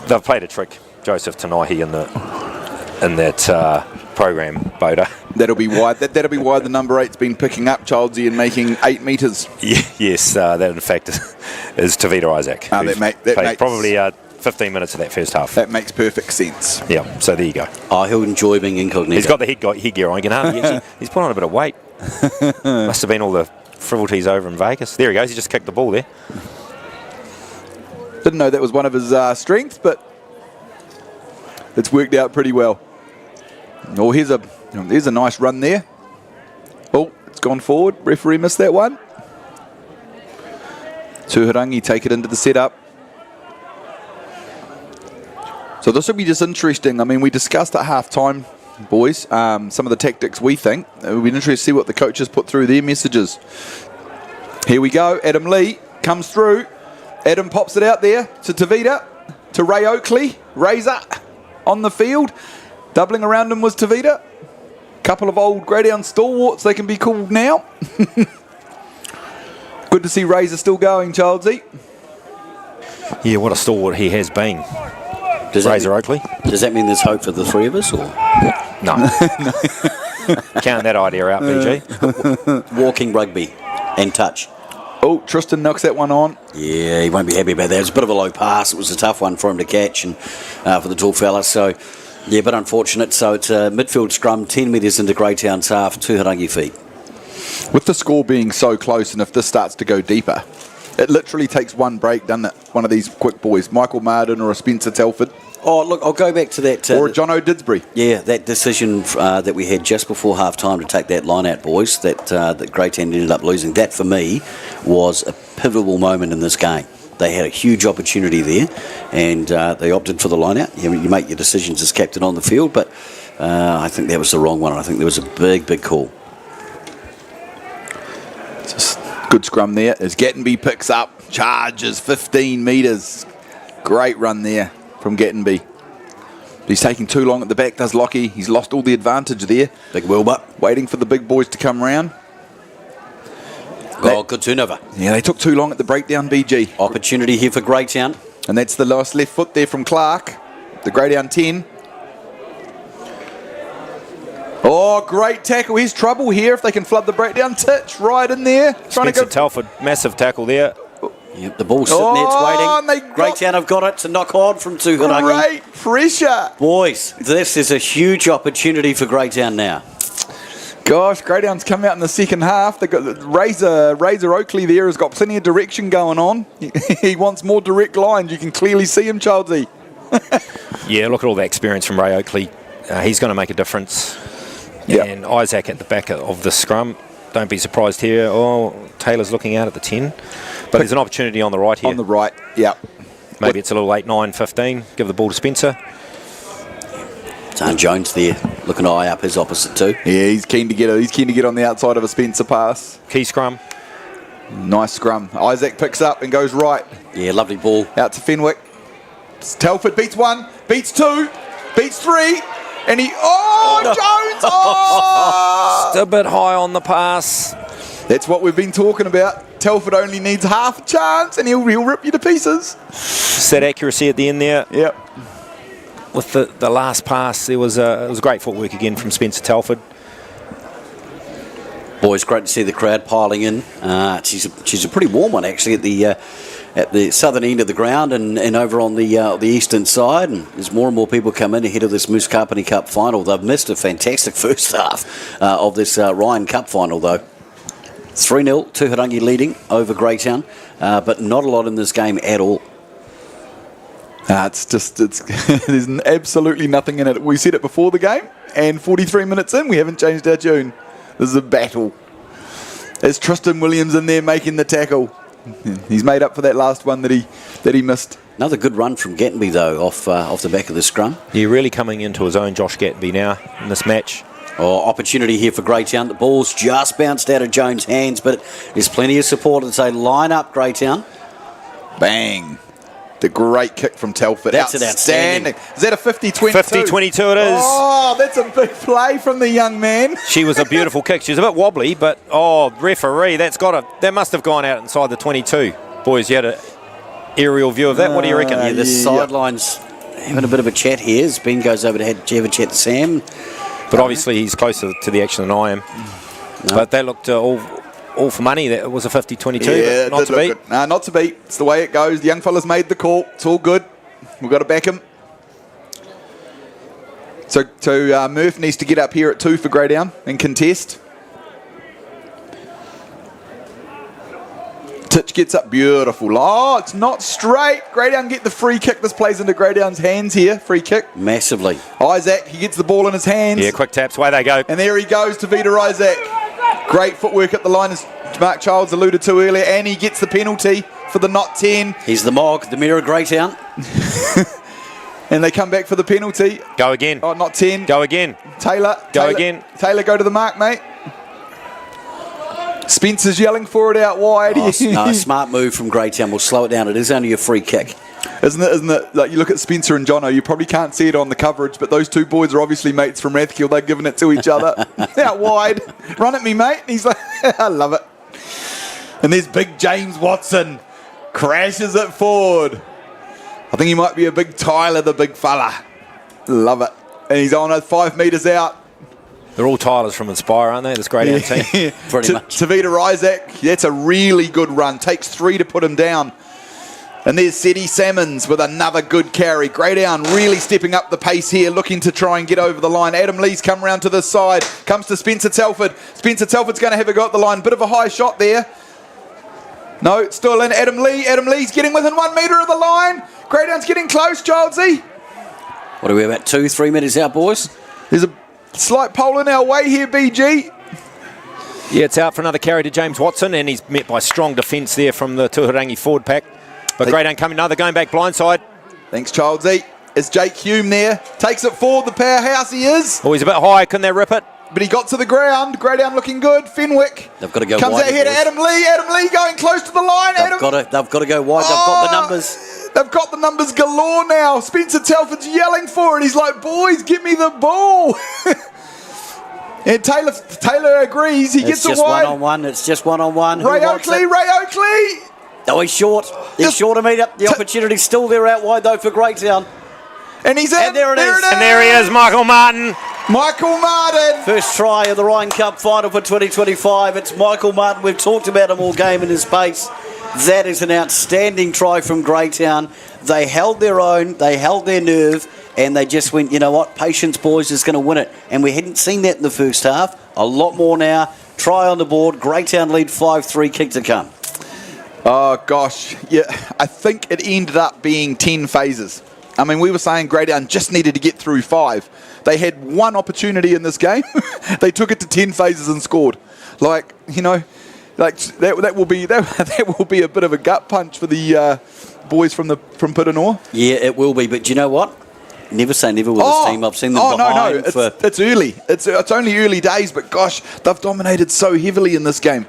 they've played a trick, Joseph Tanahi in that program, Boda. That'll be why the number 8's been picking up Childsy and making 8 metres. Yes, that in fact is Tavita Isaac. That makes probably 15 minutes of that first half. That makes perfect sense. Yeah, so there you go. Oh, he'll enjoy being incognito. He's got the headgear on. You can hardly he's put on a bit of weight. Must have been all the frivolities over in Vegas. There he goes. He just kicked the ball there. Didn't know that was one of his strengths, but it's worked out pretty well. Oh, there's a nice run there. Oh, it's gone forward. Referee missed that one. Tuhirangi take it into the setup. So this will be just interesting. I mean, we discussed at half-time, boys, some of the tactics we think. It will be interesting to see what the coaches put through their messages. Here we go. Adam Lee comes through. Adam pops it out there to Tavita, to Ray Oakley. Razor on the field. Doubling around him was Tavita. Couple of old Greytown stalwarts, they can be called now. Good to see Razor still going, Childsy. Yeah, what a stalwart he has been. Razor Oakley. Does that mean there's hope for the three of us, or No. Count that idea out, BG. walking rugby and touch? Oh, Tristan knocks that one on. Yeah, he won't be happy about that. It was a bit of a low pass. It was a tough one for him to catch and for the tall fella. So, yeah, but unfortunate. So it's a midfield scrum, 10 metres into Greytown's half, Tuhirangi feet. With the score being so close, and if this starts to go deeper, it literally takes one break, doesn't it? One of these quick boys, Michael Marden or a Spencer Telford. Oh, look, I'll go back to that. Or a John O'Didsbury. Yeah, that decision that we had just before half-time to take that line out, boys, that Greytown ended up losing. That, for me, was a pivotal moment in this game. They had a huge opportunity there, and they opted for the line out. You make your decisions as captain on the field, but I think that was the wrong one. I think there was a big, big call. Just good scrum there as Gattenby picks up, charges 15 metres. Great run there from Gattenby. He's taking too long at the back, does Lockie. He's lost all the advantage there. Big Wilbur. Waiting for the big boys to come round. Oh, good turnover. Yeah, they took too long at the breakdown, BG. Opportunity here for Greytown. And that's the last left foot there from Clark. The Greytown 10. Oh, great tackle. Here's trouble here if they can flood the breakdown. Titch right in there. Trying Spencer to go. Telford, massive tackle there. Yep, the ball's sitting there, it's waiting. Greytown have got it to knock on from Tuharangi. Great pressure. Boys, this is a huge opportunity for Greytown now. Gosh, Greytown's come out in the second half. They've got Razor Oakley there has got plenty of direction going on. He wants more direct lines. You can clearly see him, Childsy. Yeah, look at all that experience from Ray Oakley. He's going to make a difference. Yep. And Isaac at the back of the scrum. Don't be surprised here. Oh, Taylor's looking out at the 10. But there's an opportunity on the right here. On the right, yeah. Maybe it's a little 8, 9, 15. Give the ball to Spencer. Zane Jones there, looking to eye up his opposite too. Yeah, he's keen to get on the outside of a Spencer pass. Key scrum. Nice scrum. Isaac picks up and goes right. Yeah, lovely ball. Out to Fenwick. Telford beats 1, beats 2, beats 3. And he... Oh, no. Jones! Oh! Just a bit high on the pass. That's what we've been talking about. Telford only needs half a chance and he'll rip you to pieces. Just that accuracy at the end there. Yep. With the last pass, it was great footwork again from Spencer Telford. Boys, great to see the crowd piling in. She's a pretty warm one actually at the southern end of the ground and over on the eastern side. And there's more and more people come in ahead of this Moose Carpentry Cup final. They've missed a fantastic first half of this Ryan Cup final though. 3-0, Tuharangi leading over Greytown, but not a lot in this game at all. It's there's absolutely nothing in it. We said it before the game, and 43 minutes in, we haven't changed our tune. This is a battle. There's Tristan Williams in there making the tackle. He's made up for that last one that he missed. Another good run from Gattenby though, off the back of the scrum. Yeah, really coming into his own, Josh Gattenby now in this match. Oh, opportunity here for Greytown. The ball's just bounced out of Jones' hands, but there's plenty of support to say line up Greytown. Bang. The great kick from Telford. That's outstanding. Is that a 50-22? 50-22 it is. Oh, that's a big play from the young man. She was a beautiful kick. She was a bit wobbly, but referee, that must have gone out inside the 22. Boys, you had an aerial view of that. What do you reckon? Yeah, the sidelines having a bit of a chat here. As Ben goes over to have a chat to Sam. But obviously he's closer to the action than I am. No. But that looked all for money. That was a 50-22, yeah, but not to beat. Nah, not to beat. It's the way it goes. The young fella's made the call. It's all good. We've got to back him. So Murph needs to get up here at 2 for Greytown and contest. Titch gets up, beautiful. Oh, it's not straight. Greytown get the free kick. This plays into Greytown's hands here. Free kick. Massively. Isaac, he gets the ball in his hands. Yeah, quick taps, away they go. And there he goes to Vita Isaac. Great footwork at the line, as Mark Childs alluded to earlier, and he gets the penalty for the not 10. He's the Mog, the mirror of Greytown. And they come back for the penalty. Go again. Oh, not 10. Go again. Taylor, again. Taylor, go to the mark, mate. Spencer's yelling for it out wide. No, smart move from Greytown. We'll slow it down. It is only a free kick. Isn't it? Like you look at Spencer and Jono, you probably can't see it on the coverage, but those two boys are obviously mates from Rathkill. They're giving it to each other. Out wide. Run at me, mate. And he's like, I love it. And there's big James Watson. Crashes it forward. I think he might be a big Tyler, the big fella. Love it. And he's on it 5 metres out. They're all Tylers from Inspire, aren't they? This Greytown team. Pretty much. Tavita Isaac, that's a really good run. Takes 3 to put him down. And there's Seti Salmons with another good carry. Greytown really stepping up the pace here, looking to try and get over the line. Adam Lee's come round to this side. Comes to Spencer Telford. Spencer Telford's going to have a go at the line. Bit of a high shot there. No, still in. Adam Lee. Adam Lee's getting within 1 metre of the line. Greytown's getting close, Childsy. What are we about 2-3 metres out, boys? There's a slight pole in our way here, BG. Yeah, it's out for another carry to James Watson, and he's met by strong defence there from the Tuhirangi forward pack. But Greytown coming another, going back blindside. Thanks, Childsy. Is Jake Hume there? Takes it forward, the powerhouse he is. Oh, he's a bit high, couldn't they rip it? But he got to the ground. Greytown looking good. Fenwick. They've got to go comes wide. out here to Adam Lee. Adam Lee going close to the line. They've got to go wide. They've got the numbers. They've got the numbers galore now. Spencer Telford's yelling for it. He's like, boys, give me the ball. And Taylor agrees. He gets it wide. It's just one-on-one. It's just one-on-one. Ray Oakley. Oh, he's short. He's short a metre. The opportunity's still there out wide, though, for Greytown. And he's in. And there it is. And there he is, Michael Martin. Michael Martin. First try of the Ryan Cup final for 2025. It's Michael Martin. We've talked about him all game in his pace. That is an outstanding try from Greytown. They held their own. They held their nerve. And they just went, you know what, patience, boys, is going to win it. And we hadn't seen that in the first half. A lot more now. Try on the board. Greytown lead 5-3, kick to come. Oh, gosh. Yeah, I think it ended up being 10 phases. I mean, we were saying Greytown just needed to get through 5. They had one opportunity in this game. They took it to 10 phases and scored. Like, you know, like that will be a bit of a gut punch for the boys from Piranor. Yeah, it will be. But do you know what? Never say never with this team. I've seen them behind. It's early. It's only early days, but gosh, they've dominated so heavily in this game.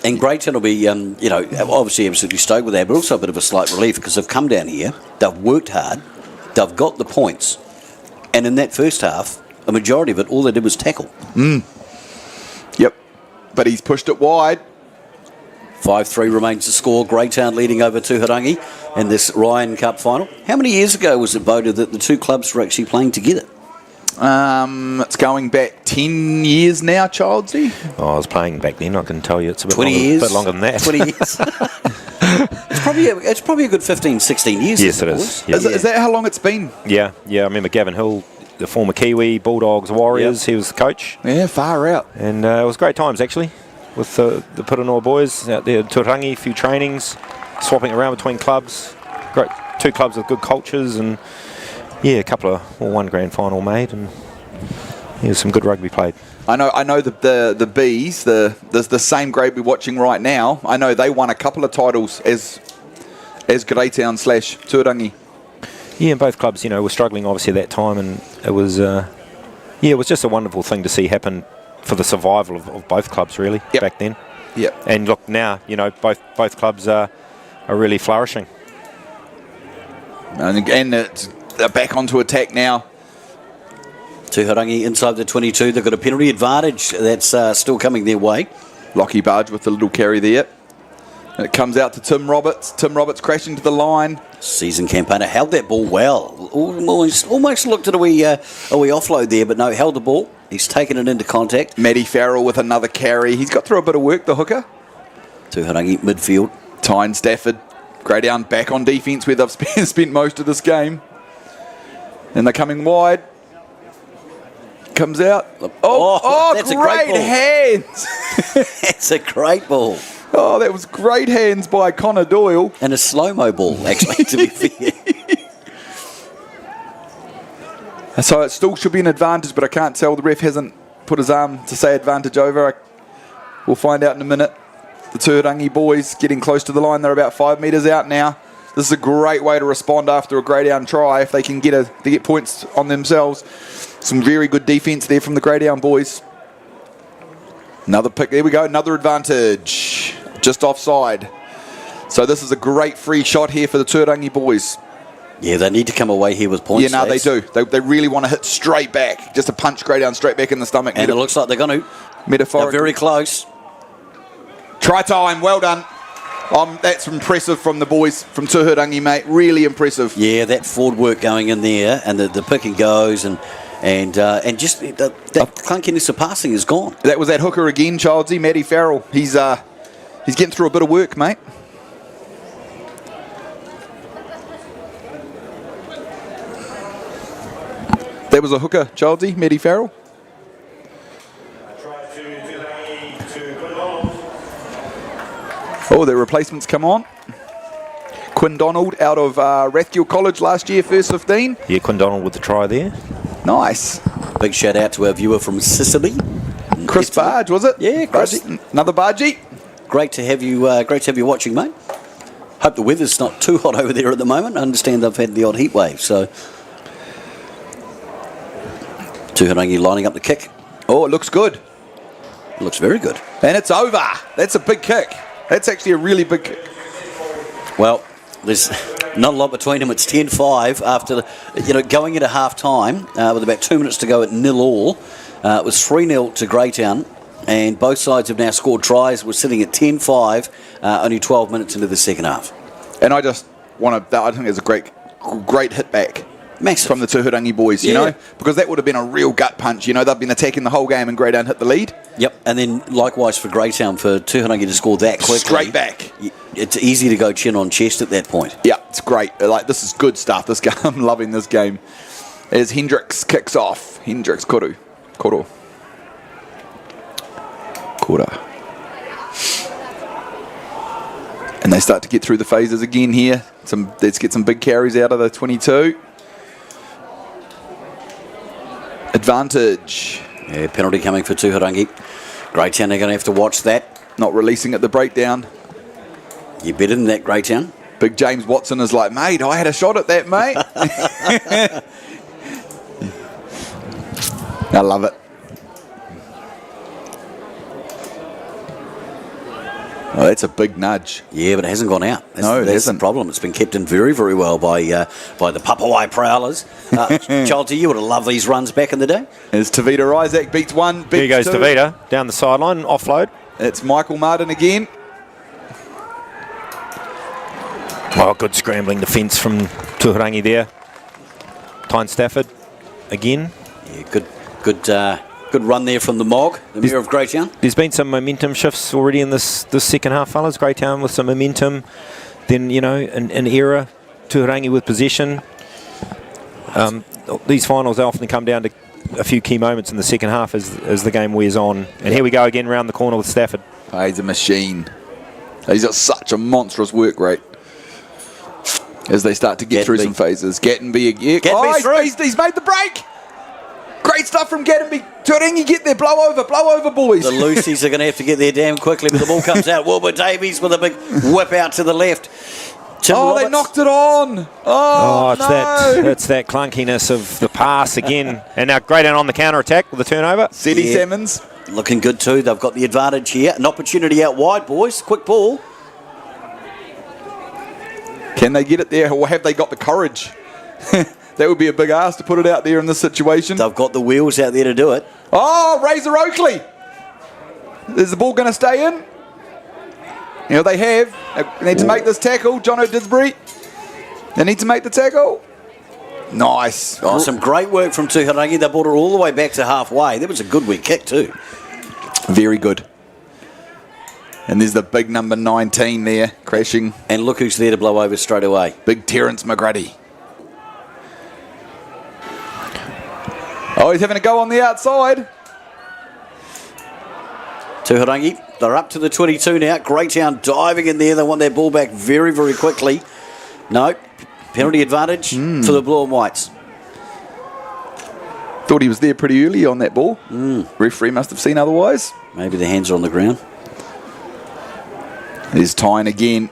And Greytown will be, you know, obviously absolutely stoked with that, but also a bit of a slight relief because they've come down here, they've worked hard, they've got the points, and in that first half, a majority of it, all they did was tackle. Yep, but he's pushed it wide. 5-3 remains the score. Greytown leading over Tuharangi in this Ryan Cup final. How many years ago was it, Boda, that the two clubs were actually playing together? It's going back 10 years now, Childsy. Oh, I was playing back then. I can tell you it's a bit 20 longer, years. bit longer than that. 20 years. It's probably a good 15, 16 years. Yes, it is. Yeah. Is that how long it's been? Yeah. I remember Gavin Hill, the former Kiwi, Bulldogs, Warriors. He was the coach. Yeah, far out. And it was great times, actually, with the Piranor boys out there at Tuharangi, a few trainings, swapping around between clubs. Great, two clubs with good cultures, and yeah, one grand final made, and yeah, some good rugby played. I know the Bees, the same grade we're watching right now. I know they won a couple of titles as Greytown / Tuharangi. Yeah, and both clubs, were struggling obviously at that time, and it was it was just a wonderful thing to see happen for the survival of both clubs really back then. Yep. And look now, both clubs are really flourishing. And they're back onto attack now. Tuharangi inside the 22. They've got a penalty advantage that's still coming their way. Lockie Barge with the little carry there. And it comes out to Tim Roberts. Tim Roberts crashing to the line. Season campaigner held that ball well. Almost looked at a wee offload there, but no, held the ball. He's taken it into contact. Matty Farrell with another carry. He's got through a bit of work, the hooker. Tuharangi midfield. Tyne Stafford. Greytown back on defence where they've spent most of this game. And they're coming wide. Comes out. Oh, that's great a great ball. hands. That's a great ball. Oh, that was great hands by Connor Doyle. And a slow-mo ball, actually, to be fair. So it still should be an advantage, but I can't tell. The ref hasn't put his arm to say advantage over. We'll find out in a minute. The Tuhirangi boys getting close to the line. They're about 5 metres out now. This is a great way to respond after a Greytown try if they can get points on themselves. Some very good defence there from the Greytown boys. Another pick. There we go. Another advantage. Just offside. So this is a great free shot here for the Tuhirangi boys. Yeah, they need to come away here with points. Yeah, no, they do. They really want to hit straight back. Just to punch Greytown straight back in the stomach. And it looks like they're going to. Metaphorically. They're very close. Try time. Well done. That's impressive from the boys from Tuhirangi, mate. Really impressive. Yeah, that forward work going in there, and the pick and goes, and just that clunkiness of passing is gone. That was that hooker again, Childsy, Matty Farrell. He's getting through a bit of work, mate. That was a hooker, Childsy, Matty Farrell. Oh, the replacements come on. Quinn Donald out of Rathgill College last year, first 15. Yeah, Quinn Donald with the try there. Nice. Big shout out to our viewer from Sicily. Chris Barge, was it? Yeah, Chris. Another Bargey. Great to have you watching, mate. Hope the weather's not too hot over there at the moment. I understand they've had the odd heat wave, so. Tuharangi lining up the kick. Oh, it looks good. It looks very good. And it's over. That's a big kick. That's actually a really big kick. Well, there's not a lot between them. It's 10-5 after, going into half-time with about 2 minutes to go at 0-all. It was 3-0 to Greytown, and both sides have now scored tries. We're sitting at 10-5, only 12 minutes into the second half. And I just want to, I think it's a great hit back. Massive. From the Tuhirangi boys, you know, because that would have been a real gut punch. You know, they've been attacking the whole game and Greytown hit the lead. Yep, and then likewise for Greytown, for Tuharangi to score that quickly. Straight back. It's easy to go chin on chest at that point. Yeah, it's great. Like, this is good stuff. This game, I'm loving this game. As Hendricks kicks off. Hendricks, Koro. And they start to get through the phases again here. Let's get some big carries out of the 22. Advantage. Yeah, penalty coming for Tuharangi. Greytown are going to have to watch that. Not releasing at the breakdown. You're better than that, Greytown. Big James Watson is like, mate, I had a shot at that, mate. I love it. Oh, that's a big nudge. Yeah, but it hasn't gone out. No, it hasn't. The problem. It's been kept in very, very well by the Papawai Prowlers. Childsy, you would have loved these runs back in the day. As Tavita Isaac beats one. There goes two. Tavita down the sideline, offload. It's Michael Martin again. Oh, good scrambling defence from Tuharangi there. Tyne Stafford again. Yeah, good run there from the Mog, the mayor of Greytown. There's been some momentum shifts already in this second half, fellas. Greytown with some momentum. Then, an era, Tuharangi with possession. These finals often come down to a few key moments in the second half as the game wears on. And here we go again round the corner with Stafford. Oh, he's a machine. He's got such a monstrous work rate. As they start to get through some phases. Gattenby again. He's made the break. Great stuff from Gattenby. Tuhirangi, get there. Blow over, boys. The Lucy's are going to have to get there damn quickly, but the ball comes out. Wilbur Davies with a big whip out to the left. They knocked it on. It's that clunkiness of the pass again. And now Greytown on the counter-attack with the turnover. Seti Salmons. Looking good too. They've got the advantage here. An opportunity out wide, boys. Quick ball. Can they get it there, or have they got the courage? That would be a big ask to put it out there in this situation. They've got the wheels out there to do it. Oh, Razor Oakley. Is the ball going to stay in? They have. They need to make this tackle. John O'Disbury. They need to make the tackle. Nice. Oh, some great work from Tuharangi. They brought it all the way back to halfway. That was a good weak kick too. Very good. And there's the big number 19 there, crashing. And look who's there to blow over straight away. Big Terence McGrady. Oh, he's having a go on the outside. Tuharangi, they're up to the 22 now. Greytown diving in there. They want their ball back very, very quickly. No, penalty advantage for the Blue and Whites. Thought he was there pretty early on that ball. Referee must have seen otherwise. Maybe the hands are on the ground. There's Tyne again.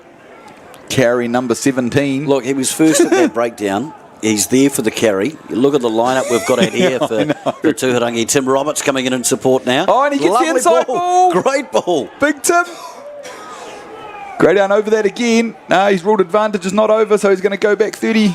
Carry number 17. Look, he was first at that breakdown. He's there for the carry. You look at the lineup we've got out here for Tuharangi. Tim Roberts coming in support now. Oh, and he gets the inside ball. Great ball. Big Tim. Greytown over that again. No, he's ruled advantage is not over, so he's going to go back 30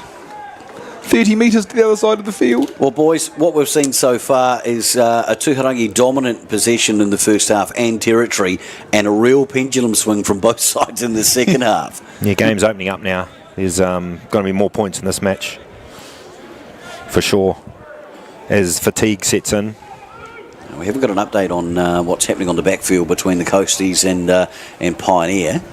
30 metres to the other side of the field. Well, boys, what we've seen so far is a Tuharangi dominant possession in the first half and territory, and a real pendulum swing from both sides in the second half. Yeah, game's opening up now. There's going to be more points in this match, for sure, as fatigue sets in. We haven't got an update on what's happening on the backfield between the Coasties and Pioneer.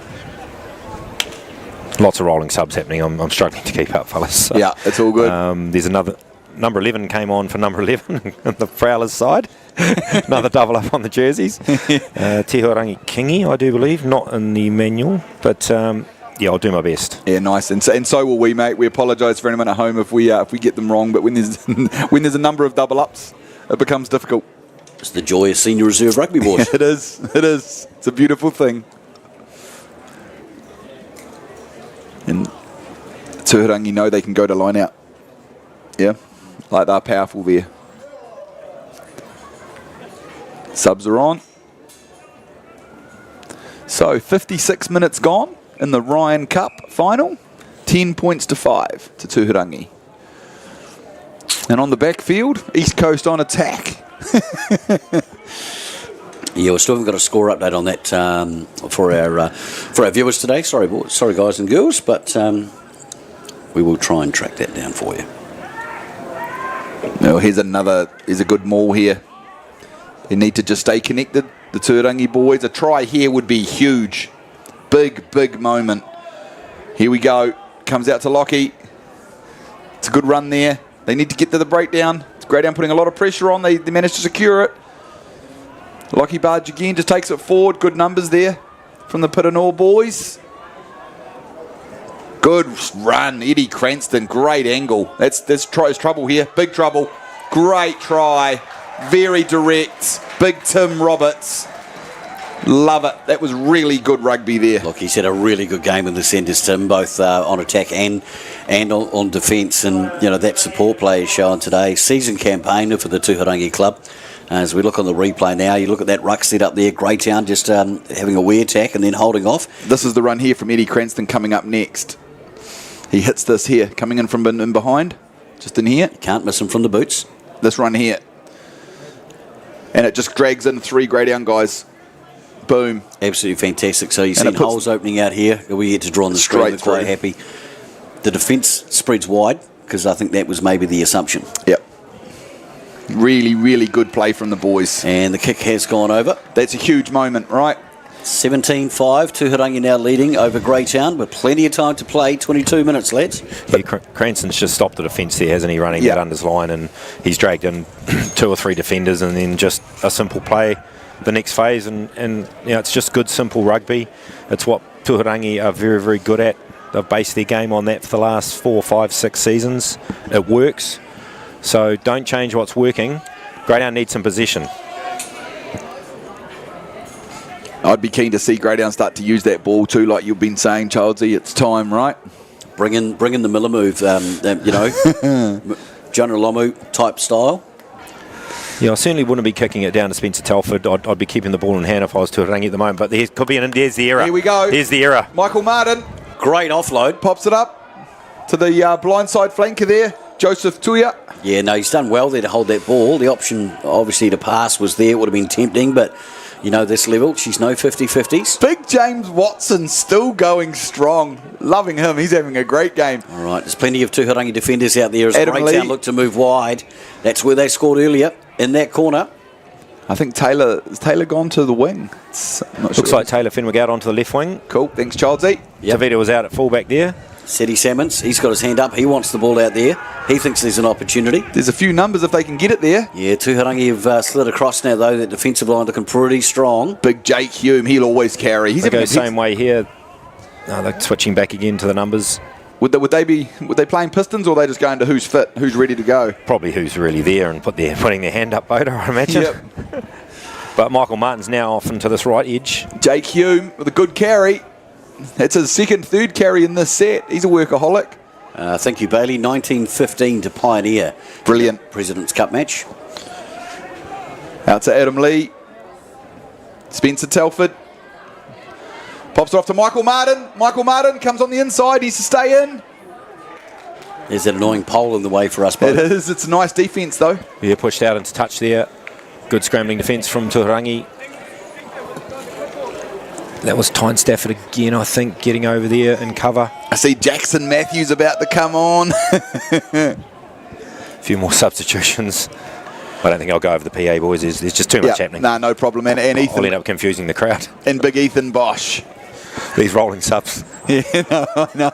Lots of rolling subs happening. I'm struggling to keep up, fellas. So, Yeah, it's all good. There's another number 11 came on for number 11 on the Prowlers side. Another double up on the jerseys. Tuhirangi Kingi, I do believe, not in the manual, but yeah, I'll do my best. Yeah, nice, and so will we, mate. We apologise for anyone at home if we get them wrong, but when there's when there's a number of double ups, it becomes difficult. It's the joy of senior reserve rugby, boys. It is. It's a beautiful thing. And Tuhirangi know they can go to line out. Yeah, like they're powerful there. Subs are on. So 56 minutes gone in the Ryan Cup final. 10 points to 5 to Tuhirangi. And on the backfield, East Coast on attack. Yeah, we still haven't got a score update on that for our viewers today. Sorry guys and girls, but we will try and track that down for you. Well, here's a good maul here. They need to just stay connected. The Tuhirangi boys, a try here would be huge. Big moment. Here we go. Comes out to Lockie. It's a good run there. They need to get to the breakdown. It's Greytown putting a lot of pressure on. They managed to secure it. Lockie Barge again just takes it forward. Good numbers there from the Piranor boys. Good run, Eddie Cranston. Great angle. That's trouble here. Big trouble. Great try. Very direct. Big Tim Roberts. Love it. That was really good rugby there. Look, he's had a really good game in the centres, Tim, both on attack and on defence. And, you know, that support play is showing today. Season campaigner for the Tuharangi club. As we look on the replay now, you look at that ruck set up there, Greytown just having a wear attack and then holding off. This is the run here from Eddie Cranston coming up next. He hits this here, coming in from in behind, just in here. You can't miss him from the boots. This run here. And it just drags in 3 Greytown guys. Boom. Absolutely fantastic. So you've seen holes opening out here. We get to draw on the screen. We're quite happy. The defence spreads wide because I think that was maybe the assumption. Yep. Really good play from the boys. And the kick has gone over. That's a huge moment, right? 17-5. Tuhirangi now leading over Greytown with plenty of time to play. 22 minutes, lads. Yeah, Cranston's just stopped the defence there, hasn't he, running that unders line, and he's dragged in 2 or 3 defenders and then just a simple play the next phase, and you know, it's just good, simple rugby. It's what Tuhirangi are very good at. They've based their game on that for the last 4, 5, 6 seasons. It works. So don't change what's working. Greytown needs some possession. I'd be keen to see Greytown start to use that ball too, like you've been saying, Childsy. It's time, right? Bring in the Miller move, you know, Jonah Lomu type style. Yeah, I certainly wouldn't be kicking it down to Spencer Telford. I'd be keeping the ball in hand if I was Tuhirangi at the moment. But there could be there's the error. Here we go. There's the error. Michael Martin. Great offload. Pops it up to the blindside flanker there. Joseph Tuya. Yeah, no, he's done well there to hold that ball. The option, obviously, to pass was there. It would have been tempting, but, you know, this level, she's no 50-50s. Big James Watson still going strong. Loving him. He's having a great game. All right, there's plenty of Tuharangi defenders out there as Adam Greytown Lee. look to move wide. That's where they scored earlier, in that corner. I think has Taylor gone to the wing? I'm not Looks sure. like Taylor Fenwick out onto the left wing. Cool. Thanks, Childsy. Yep. Tavita was out at fullback there. Seti Salmons, he's got his hand up. He wants the ball out there. He thinks there's an opportunity. There's a few numbers if they can get it there. Yeah, Tuharangi have slid across now, though. That defensive line looking pretty strong. Big Jake Hume, he'll always carry. He's They go having the same way here. No, they're switching back again to the numbers. Would they playing Pistons, or are they just going to who's fit, who's ready to go? Probably who's really there and putting their hand up, Boda, I imagine. Yep. But Michael Martin's now off into this right edge. Jake Hume with a good carry. That's his third carry in this set. He's a workaholic. Thank you, Bailey. 19-15 to Pioneer. Brilliant. President's Cup match. Out to Adam Lee. Spencer Telford. Pops it off to Michael Martin. Michael Martin comes on the inside. He's to stay in. There's an annoying pole in the way for us It both. is. It's a nice defence, though. Yeah, pushed out into touch there. Good scrambling defence from Tuharangi. That was Tyne Stafford again, I think, getting over there in cover. I see Jackson Matthews about to come on. A few more substitutions. I don't think I'll go over the PA, boys. There's just too much happening. No problem. And I'll Ethan end up confusing the crowd. and big Ethan Bosch. These rolling subs. Yeah, no.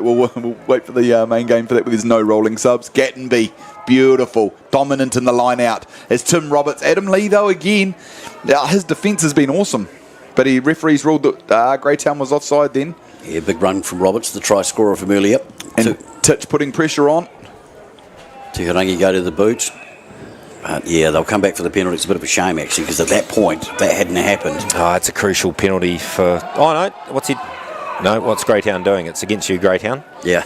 We'll wait for the main game for that, but there's no rolling subs. Gattenby, beautiful, dominant in the line out. As Tim Roberts, Adam Lee though again, his defence has been awesome, but referees ruled that Greytown was offside then. Yeah, big run from Roberts, the try scorer from earlier. And Titch putting pressure on. Tuhirangi go to the boot. But yeah, they'll come back for the penalty. It's a bit of a shame, actually, because at that point, that hadn't happened. Oh, it's a crucial penalty for... Oh, no. What's Greytown doing? It's against you, Greytown. Yeah.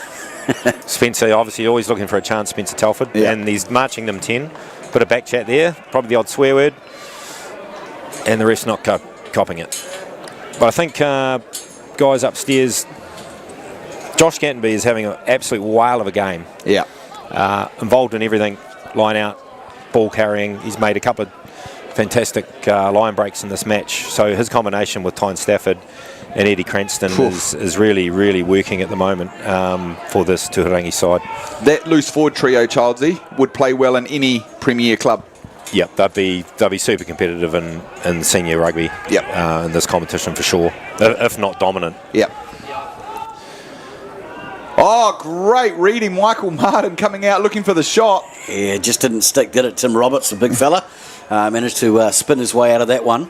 Spencer, obviously, always looking for a chance, Spencer Telford. Yeah. And he's marching them 10. Put a back chat there. Probably the odd swear word. And the ref's not copping it. But I think, guys upstairs, Josh Gattenby is having an absolute whale of a game. Yeah. Involved in everything. Line out, ball carrying. He's made a couple of fantastic line breaks in this match. So his combination with Tyne Stafford and Eddie Cranston is really, really working at the moment for this Tuharangi side. That loose forward trio, Childsy, would play well in any Premier club. Yep, they'll be super competitive in senior rugby. Yep. In this competition for sure, if not dominant. Yep. Oh, great reading. Michael Martin coming out looking for the shot. Yeah, just didn't stick, did it? Tim Roberts, the big fella, managed to spin his way out of that one.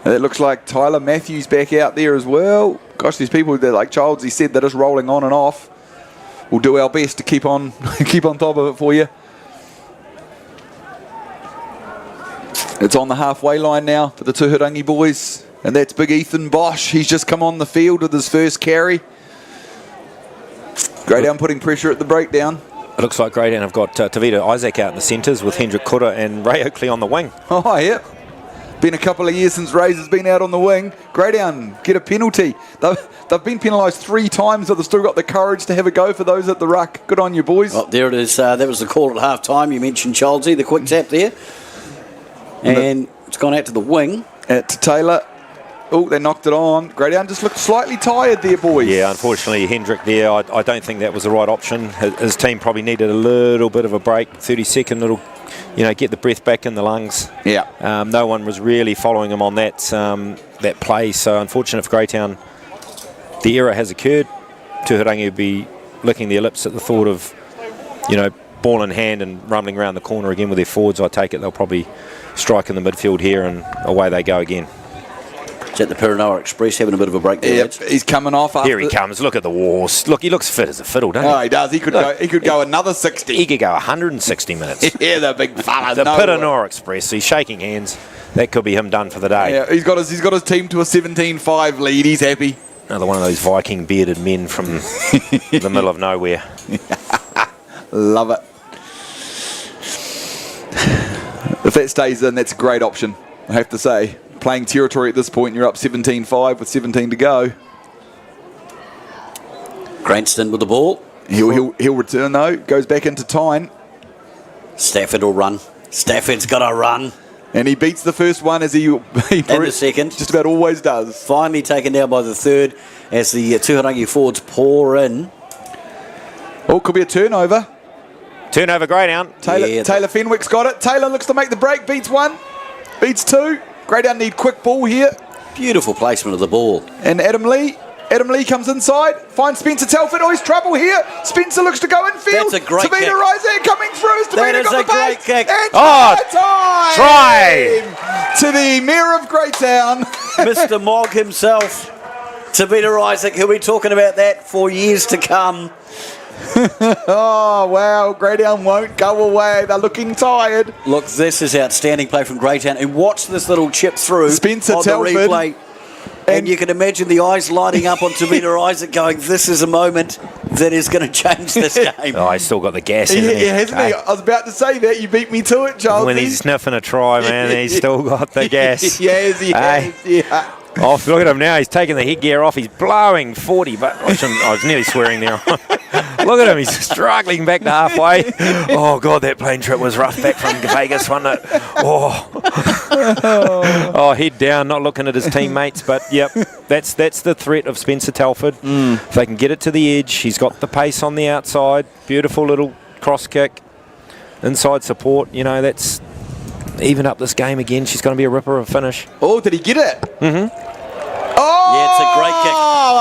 It looks like Tyler Matthews back out there as well. Gosh, these people that, like Childsy said, they're just rolling on and off. We'll do our best to keep on top of it for you. It's on the halfway line now for the Tuhirangi boys, and that's big Ethan Bosch. He's just come on the field with his first carry. Greytown putting pressure at the breakdown. It looks like Greytown have got Tavita Isaac out in the centres with Hendrik Kura and Ray Oakley on the wing. Oh, yeah. Been a couple of years since Ray's has been out on the wing. Greytown get a penalty. They've been penalised 3 times, but they've still got the courage to have a go for those at the ruck. Good on you, boys. Oh, there it is. That was the call at half time. You mentioned Childsy, the quick tap there. And it's gone out to the wing. To Taylor. Oh, they knocked it on. Greytown just looked slightly tired there, boys. Yeah, unfortunately, Hendrik there, I don't think that was the right option. His team probably needed a little bit of a break, 30-second little, get the breath back in the lungs. Yeah. No one was really following him on that play, so unfortunate for Greytown. The error has occurred. Tuharangi would be licking their lips at the thought of, ball in hand and rumbling around the corner again with their forwards. I take it they'll probably strike in the midfield here and away they go again. Is that the Pirinoa Express having a bit of a break there? Yep, he's coming off. Here he comes. Look at the walls. Look, he looks fit as a fiddle, doesn't he? Oh, he does. He could go another 60. He could go 160 minutes. Yeah, the big fella. The Pirinoa Express. He's shaking hands. That could be him done for the day. Yeah, he's got his team to a 17-5 lead. He's happy. Another one of those Viking bearded men from the middle of nowhere. Love it. If that stays in, that's a great option, I have to say. Playing territory at this point, you're up 17-5 with 17 to go. Cranston with the ball. He'll return though. Goes back into Tyne. Stafford will run. Stafford's got to run. And he beats the first one as he And the second. just about always does. Finally taken down by the third as the Tuharangi forwards pour in. Oh, could be a turnover. Turnover Greytown. Taylor Fenwick's got it. Taylor looks to make the break. Beats 1. Beats 2. Greytown need quick ball here. Beautiful placement of the ball. And Adam Lee comes inside. Finds Spencer Telford. Oh, he's trouble here. Spencer looks to go infield. That's a great Tavita kick. Isaac coming through. As That Tavita is got a the great base. kick. And Try! to the Mayor of Greytown. Mr. Mogg himself. Tavita Isaac, he'll be talking about that for years to come. Oh, wow. Greytown won't go away. They're looking tired. Look, this is outstanding play from Greytown. And watch this little chip through Spencer on Telford. the replay. And you can imagine the eyes lighting up on Tavita Isaac going, this is a moment that is going to change this game. Oh, he's still got the gas, Yeah, hasn't he? hasn't he? I was about to say that. You beat me to it, Charles. When he's sniffing a try, man, he's still got the gas. Yes, he has. Yeah. Oh, look at him now. He's taking the headgear off. He's blowing 40, but I was nearly swearing there. Look at him, he's struggling back to halfway. Oh, God, that plane trip was rough back from Vegas, wasn't it? Oh, head down, not looking at his teammates. But, yep, that's the threat of Spencer Telford. If they can get it to the edge, he's got the pace on the outside. Beautiful little cross kick. Inside support, that's even up this game again. She's going to be a ripper of finish. Oh, did he get it? Mm-hmm. Oh! Yeah, it's a great kick.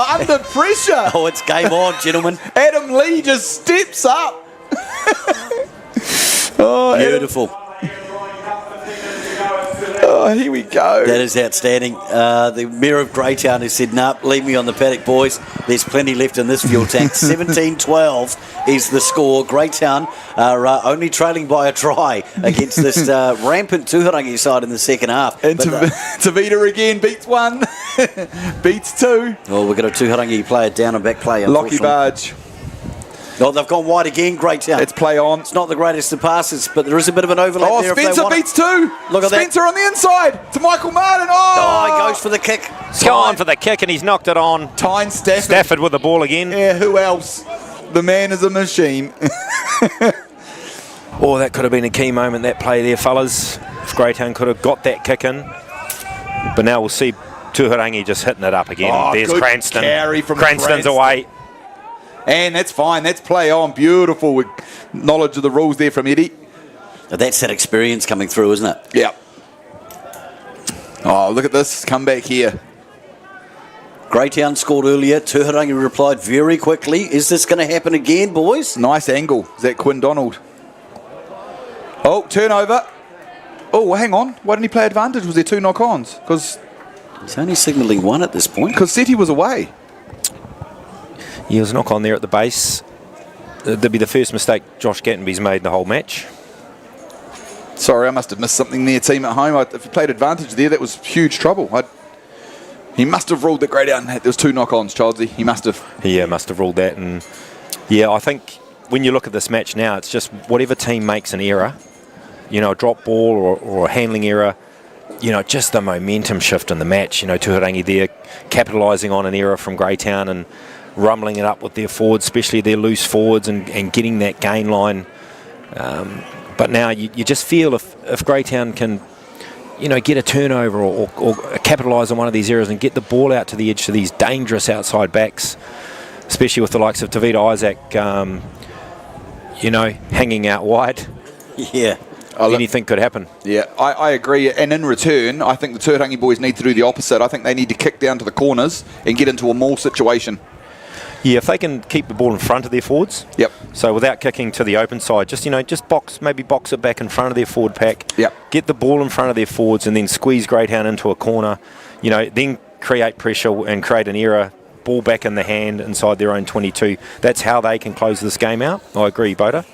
Under pressure. Oh, it's game on, gentlemen. Adam Lee just steps up. Oh, Beautiful. Oh, here we go. That is outstanding. The Mayor of Greytown has said, "Nah, leave me on the paddock, boys. There's plenty left in this fuel tank." 17-12 is the score. Greytown are only trailing by a try against this rampant Tuharangi side in the second half. And Tavita again beats one, beats two. Well, we've got a Tuharangi player down and back play. Lockie Barge. No, they've gone wide again, Greytown. It's play on. It's not the greatest of passes, but there is a bit of an overlap there. Spencer beats two. Look at Spencer on the inside to Michael Martin. Oh, he goes for the kick. He's gone for the kick and he's knocked it on. Tyne Stafford. Stafford with the ball again. Yeah, who else? The man is a machine. Oh, that could have been a key moment, that play there, fellas. If Greytown could have got that kick in. But now we'll see Tuhirangi just hitting it up again. Oh, there's good Cranston. carry from Cranston's Cranston. away. And that's fine. That's play on. Beautiful with knowledge of the rules there from Eddie. That's that experience coming through, isn't it? Yeah. Oh, look at this comeback here. Greytown scored earlier. Tuharangi replied very quickly. Is this going to happen again, boys? Nice angle. Is that Quinn Donald? Oh, turnover. Oh, hang on. Why didn't he play advantage? Was there two knock-ons? Because He's only signalling one at this point. Seti was away. Yeah, was a knock on there at the base. That'd be the first mistake Josh Gattenby's made in the whole match. Sorry, I must have missed something there, team at home. If he played advantage there, that was huge trouble. He must have ruled that Greytown there was two knock-ons, Childsy. He must have. Yeah, must have ruled that. And yeah, I think when you look at this match now, it's just whatever team makes an error, a drop ball or a handling error, just the momentum shift in the match. Tuharangi there capitalising on an error from Greytown and rumbling it up with their forwards, especially their loose forwards, and getting that gain line. But now you just feel if Greytown can, get a turnover or capitalise on one of these errors and get the ball out to the edge to these dangerous outside backs, especially with the likes of Tavita Isaac, hanging out wide. Yeah. Anything could happen. Yeah, I agree. And in return, I think the Tuharangi boys need to do the opposite. I think they need to kick down to the corners and get into a maul situation. Yeah, if they can keep the ball in front of their forwards. Yep. So without kicking to the open side, just box it back in front of their forward pack. Yep. Get the ball in front of their forwards and then squeeze Greytown into a corner. Then create pressure and create an error. Ball back in the hand inside their own 22. That's how they can close this game out. I agree, Boda.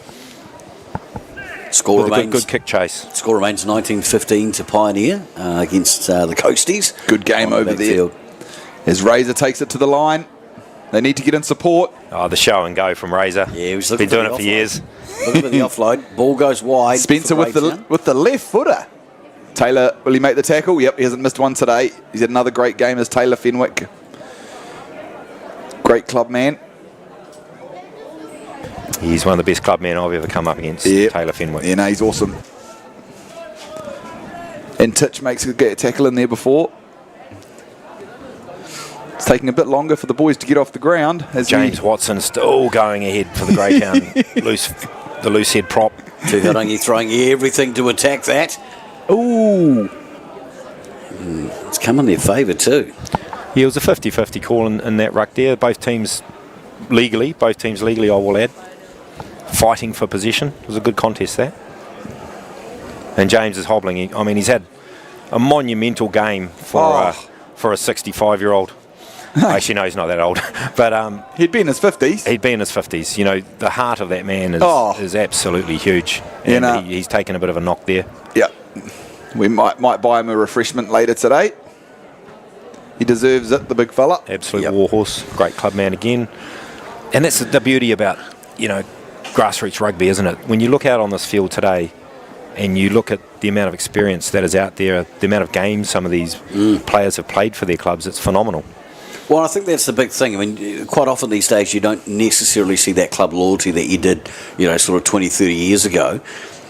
Score With remains a good kick chase. Score remains 19-15 to Pioneer against the Coasties. Good game on over the there. backfield. As Razor takes it to the line. They need to get in support. Oh, the show and go from Razor. Yeah, he was Been looking doing for it the for years. Looking for the offload. Ball goes wide. Spencer for with Greytown. the left footer. Taylor, will he make the tackle? Yep, he hasn't missed one today. He's had another great game as Taylor Fenwick. Great club man. He's one of the best club men I've ever come up against, Taylor Fenwick. Yeah, no, he's awesome. And Titch makes a good tackle in there before. It's taking a bit longer for the boys to get off the ground. As James Watson still going ahead for the Greytown the loose head prop. Tuharangi throwing everything to attack that. Ooh. It's come in their favour too. Yeah, it was a 50-50 call in that ruck there. Both teams legally, I will add, fighting for possession. It was a good contest there. And James is hobbling. He's had a monumental game for a 65-year-old. Actually, no, he's not that old. But he'd be in his 50s. He'd be in his 50s. The heart of that man is absolutely huge. And he's taken a bit of a knock there. Yeah. We might buy him a refreshment later today. He deserves it, the big fella. Absolute warhorse. Great club man again. And that's the beauty about, grassroots rugby, isn't it? When you look out on this field today and you look at the amount of experience that is out there, the amount of games some of these players have played for their clubs, it's phenomenal. Well, I think that's the big thing. I mean, quite often these days you don't necessarily see that club loyalty that you did, sort of 20, 30 years ago.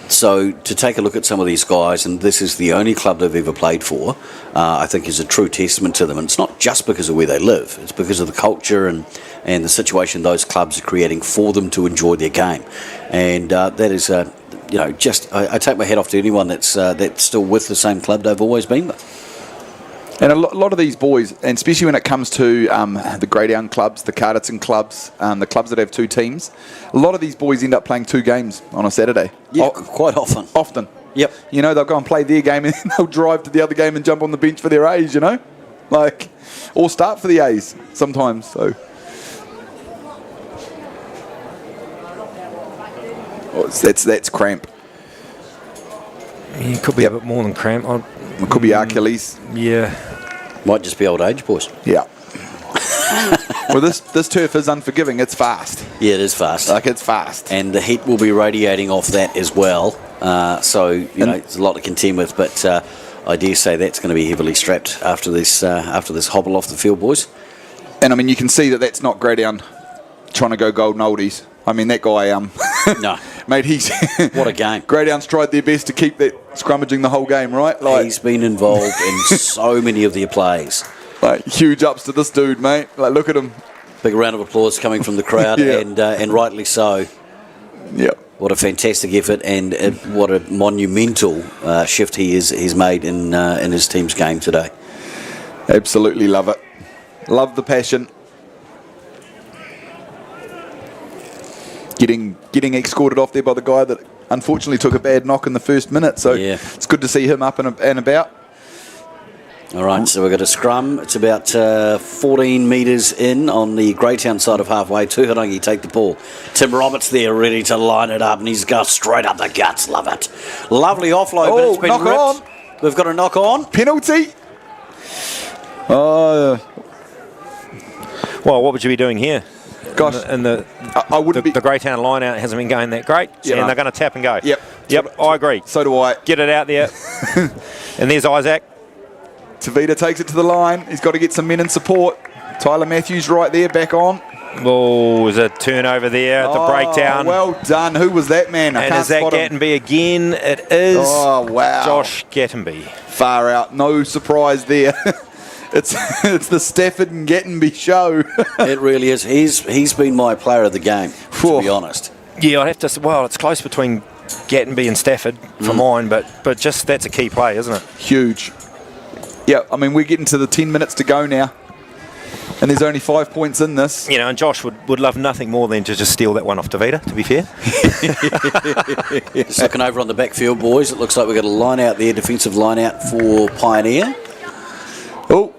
So to take a look at some of these guys, and this is the only club they've ever played for, I think is a true testament to them. And it's not just because of where they live, it's because of the culture and the situation those clubs are creating for them to enjoy their game. And that is, I take my hat off to anyone that's still with the same club they've always been with. And a lot of these boys, and especially when it comes to the Greytown clubs, the Carterton clubs, the clubs that have two teams, a lot of these boys end up playing two games on a Saturday. Yeah, quite often. Often. Yep. They'll go and play their game and they'll drive to the other game and jump on the bench for their A's, or start for the A's sometimes. So, that's cramp. It could be a bit more than cramp. It could be Achilles. Yeah. Might just be old age, boys. Yeah. Well, this turf is unforgiving. It's fast. Yeah, it is fast. It's fast. And the heat will be radiating off that as well. So, it's a lot to contend with. But I dare say that's going to be heavily strapped after this hobble off the field, boys. And, you can see that's not Greytown trying to go golden oldies. That guy... No. Mate, he's... What a game. Greytown's tried their best to keep that scrummaging the whole game, right? He's been involved in so many of their plays. Huge ups to this dude, mate. Look at him. Big round of applause coming from the crowd, Yeah. and rightly so. Yeah. What a fantastic effort, and what a monumental shift he's made in his team's game today. Absolutely love it. Love the passion. Getting escorted off there by the guy that unfortunately took a bad knock in the first minute. So yeah. It's good to see him up and about. All right, so we've got a scrum. It's about 14 metres in on the Greytown side of halfway. Tuhirangi take the ball. Tim Roberts there ready to line it up, and he's got straight up the guts. Love it. Lovely offload, but it's been knock ripped. on. We've got a knock on. Penalty. Well, what would you be doing here? Gosh, and the the Greytown line out hasn't been going that great, Yeah, and they're going to tap and go. Yep, I agree. So do I. Get it out there. And there's Isaac. Tavita takes it to the line. He's got to get some men in support. Tyler Matthews right there, back on. Oh, there's a turnover there at the breakdown. Well done. Who was that man? I And can't is that spot him. Gattenby again? It is. Oh, wow. Josh Gattenby. Far out. No surprise there. It's the Stafford and Gattenby show. It really is. He's been my player of the game, to be honest. Yeah, I'd have to. Well, it's close between Gattenby and Stafford for mine, but just that's a key play, isn't it? Huge. Yeah, we're getting to the 10 minutes to go now. And there's only 5 points in this. And Josh would love nothing more than to just steal that one off Tavita, to be fair. Just looking over on the backfield, boys. It looks like we've got a line out there, defensive line out for Pioneer. Oh.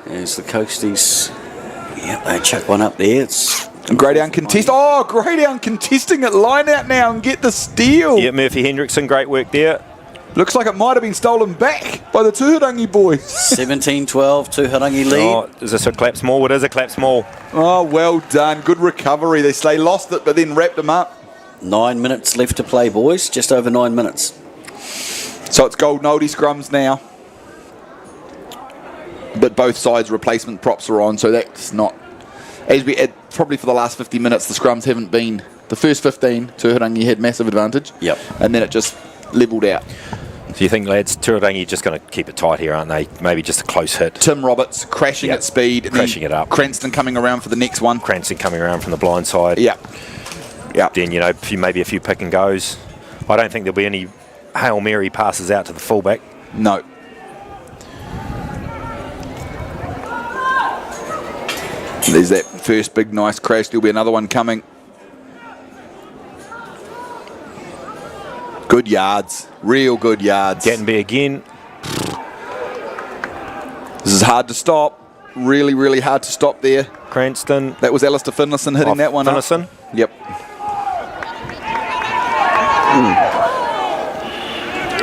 There's the Coasties. Yep, they chuck one up there. Greytown contest. Oh, Greytown contesting at line out now and get the steal. Yeah, Murphy Hendrickson, great work there. Looks like it might have been stolen back by the Tuhirangi boys. 17-12, Tuharangi lead. Oh, is this a clap small? It is a clap small. Oh, well done. Good recovery. They lost it, but then wrapped them up. 9 minutes left to play, boys. Just over 9 minutes. So it's golden oldie scrums now. But both sides' replacement props are on, so that's not... probably for the last 50 minutes, the scrums haven't been... The first 15, Tuhirangi had massive advantage. Yep. And then it just levelled out. So you think, lads, Tuhirangi just going to keep it tight here, aren't they? Maybe just a close hit. Tim Roberts crashing at speed. Crashing it up. Cranston coming around for the next one. Cranston coming around from the blind side. Yeah. Then, maybe a few pick and goes. I don't think there'll be any Hail Mary passes out to the fullback. No. There's that first big nice crash. There'll be another one coming. Good yards. Real good yards. Gattenby again. This is hard to stop. Really, really hard to stop there. Cranston. That was Alistair Finlayson hitting that one Finlayson. up. Yep.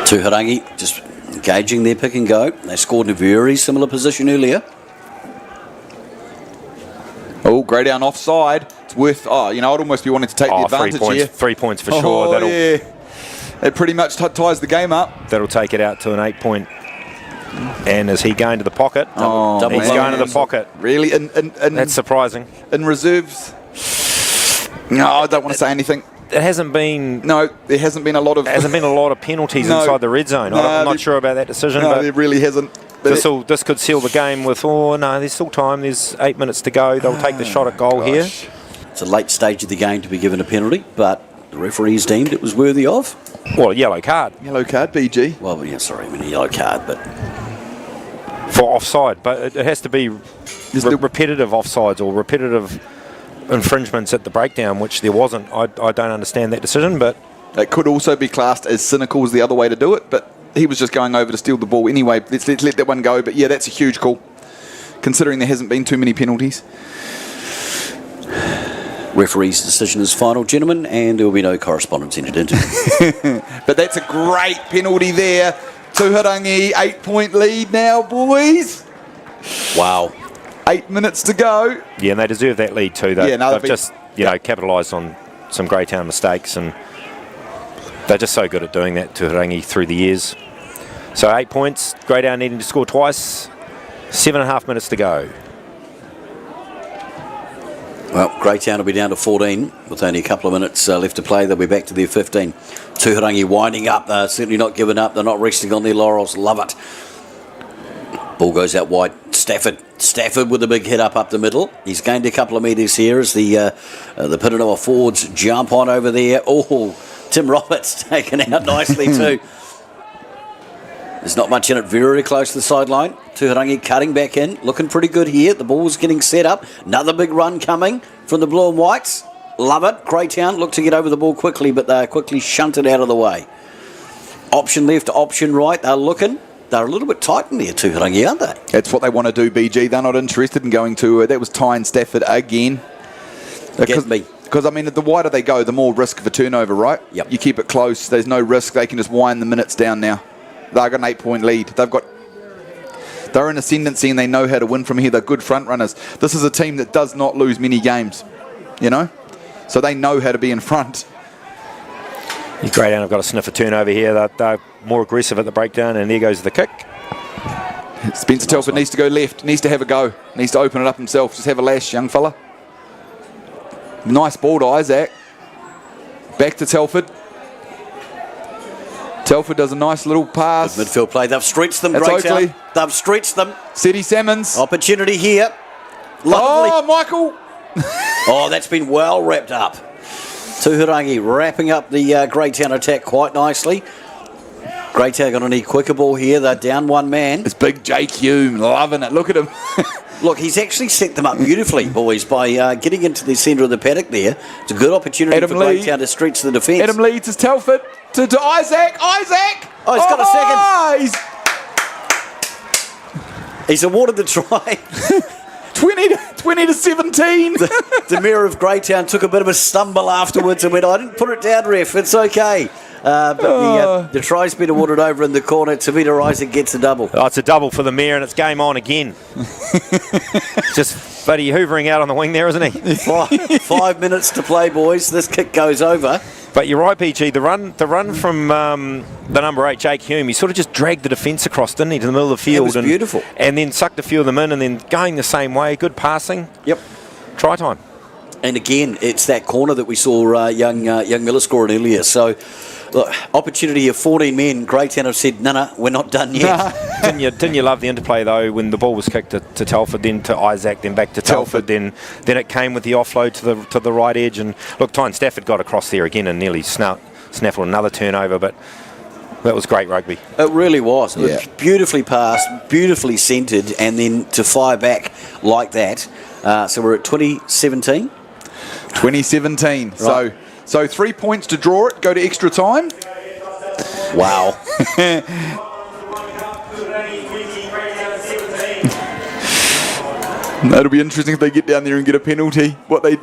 Tuharangi just engaging their pick and go. They scored in a very similar position earlier. Oh, Greytown offside. It's worth... I'd almost be wanting to take the advantage 3 points, here. 3 points for sure. Yeah. It pretty much ties the game up. That'll take it out to an 8-point And is he going to the pocket? Double He's going to the pocket. Really? That's surprising. In reserves? No, I don't want to say anything. It hasn't been. No, there hasn't been a lot of. Hasn't been a lot of penalties inside the red zone. I'm not sure about that decision. No, but there really hasn't. This could seal the game with. Oh no, there's still time. There's 8 minutes to go. They'll take the shot at goal here. It's a late stage of the game to be given a penalty, but the referees deemed it was worthy of. Well, a yellow card. Yellow card, BG. Well, yeah, sorry, I mean a yellow card, but For offside, but it has to be repetitive offsides or repetitive infringements at the breakdown, which there wasn't. I don't understand that decision, but It could also be classed as cynical as the other way to do it, but he was just going over to steal the ball anyway. Let's let that one go. But yeah, that's a huge call, considering there hasn't been too many penalties. referee's decision is final, gentlemen, and there will be no correspondence entered into. But that's a great penalty there. Tuharangi, 8-point lead now, boys. Wow. 8 minutes to go. yeah, and they deserve that lead too. Yeah, no, They've just capitalised on some Greytown mistakes, and they're just so good at doing that, Tuhirangi, through the years. So 8 points, Greytown needing to score twice, 7.5 minutes to go. Well, Greytown will be down to 14 with only a couple of minutes left to play. They'll be back to their 15. Tuharangi winding up. They're certainly not giving up. They're not resting on their laurels. Love it. Ball goes out wide. Stafford with a big hit up the middle. He's gained a couple of metres here as the Pitanoa forwards jump on over there. Oh, Tim Roberts taken out nicely too. There's not much in it, very close to the sideline. Tuharangi cutting back in, looking pretty good here. The ball's getting set up. Another big run coming from the blue and whites. Love it. Greytown look to get over the ball quickly, but they're quickly shunted out of the way. Option left, option right. They're looking. They're a little bit tight in there, Tuharangi, aren't they? That's what they want to do, BG. They're not interested in going to... that was Ty and Stafford again. Get me. Because, I mean, the wider they go, the more risk of a turnover, right? Yep. You keep it close. There's no risk. They can just wind the minutes down now. They've got an 8-point lead. They're in ascendancy and they know how to win from here. They're good front runners. This is a team that does not lose many games, you know? So they know how to be in front. Greytown have got a sniff of turnover here. They're more aggressive at the breakdown, and there goes the kick. Spencer Telford needs to go left. Needs to have a go. Needs to open it up himself. Just have a lash, young fella. Nice ball to Isaac. Back to Telford. Telford does a nice little pass. Good midfield play. They've stretched them, That's Greytown. Oakley. They've stretched them. City Salmons. Opportunity here. Lovely. Oh, Michael. Oh, that's been well wrapped up. Tuhirangi wrapping up the Greytown attack quite nicely. Greytown going to need quicker ball here. They're down one man. It's big Jake Hume. Loving it. Look at him. Look, he's actually set them up beautifully, boys, by getting into the centre of the paddock there. It's a good opportunity for Greytown to stretch the defence. Adam Lee to Telford. To Isaac. Isaac. Oh, he's got a second. He's awarded the try. 20 to 17. The mayor of Greytown took a bit of a stumble afterwards and went, I didn't put it down, ref. It's okay. But the try's been awarded over in the corner. Tavita Isaac gets a double. Oh, it's a double for the mayor, and it's game on again. Just buddy hoovering out on the wing there, isn't he? 5 minutes to play, boys. This kick goes over. But you're right, PG. The run from the number 8, Jake Hume, he sort of just dragged the defence across, didn't he, to the middle of the field. It was beautiful. And then sucked a few of them in, and then going the same way. Good passing. Yep. Try time. And again, it's that corner that we saw young Miller scoring earlier. So, look, opportunity of 14 men. Greytown have said, no, we're not done yet. Didn't you love the interplay, though, when the ball was kicked to Telford, then to Isaac, then back to Telford, then it came with the offload to the right edge. And look, Ty and Stafford got across there again and nearly snaffled another turnover, but that was great rugby. It really was. It Yeah. was beautifully passed, beautifully centred, and then to fire back like that. So we're at 2017. 2017. Right. So 3 points to draw it. Go to extra time. Wow. That'll be interesting if they get down there and get a penalty. Whether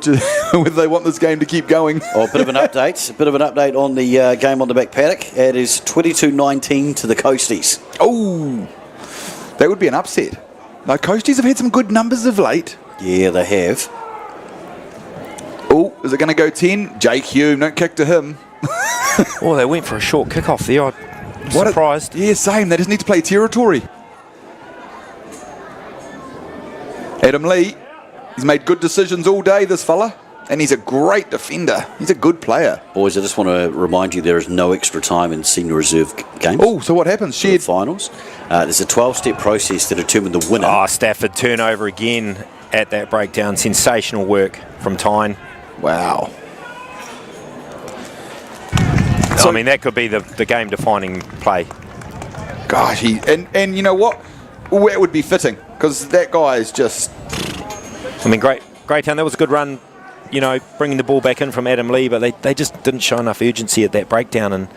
they want this game to keep going. Oh, a bit of an update. A bit of an update on the game on the back paddock. It is 22-19 to the Coasties. Oh, that would be an upset. Now, Coasties have had some good numbers of late. Yeah, they have. Oh, is it going to go 10? Jake Hume, don't kick to him. Oh, they went for a short kick-off there. I'm surprised. Yeah, same. They just need to play territory. Adam Lee, he's made good decisions all day, this fella. And he's a great defender. He's a good player. Boys, I just want to remind you there is no extra time in senior reserve games. Oh, so what happens? Shared finals. There's a 12-step process to determine the winner. Oh, Stafford turnover again at that breakdown. Sensational work from Tyne. Wow. So, I mean, that could be the game-defining play. Gosh, and you know what? Well, that would be fitting, because that guy is just... I mean, Greytown, that was a good run, you know, bringing the ball back in from Adam Lee, but they just didn't show enough urgency at that breakdown. And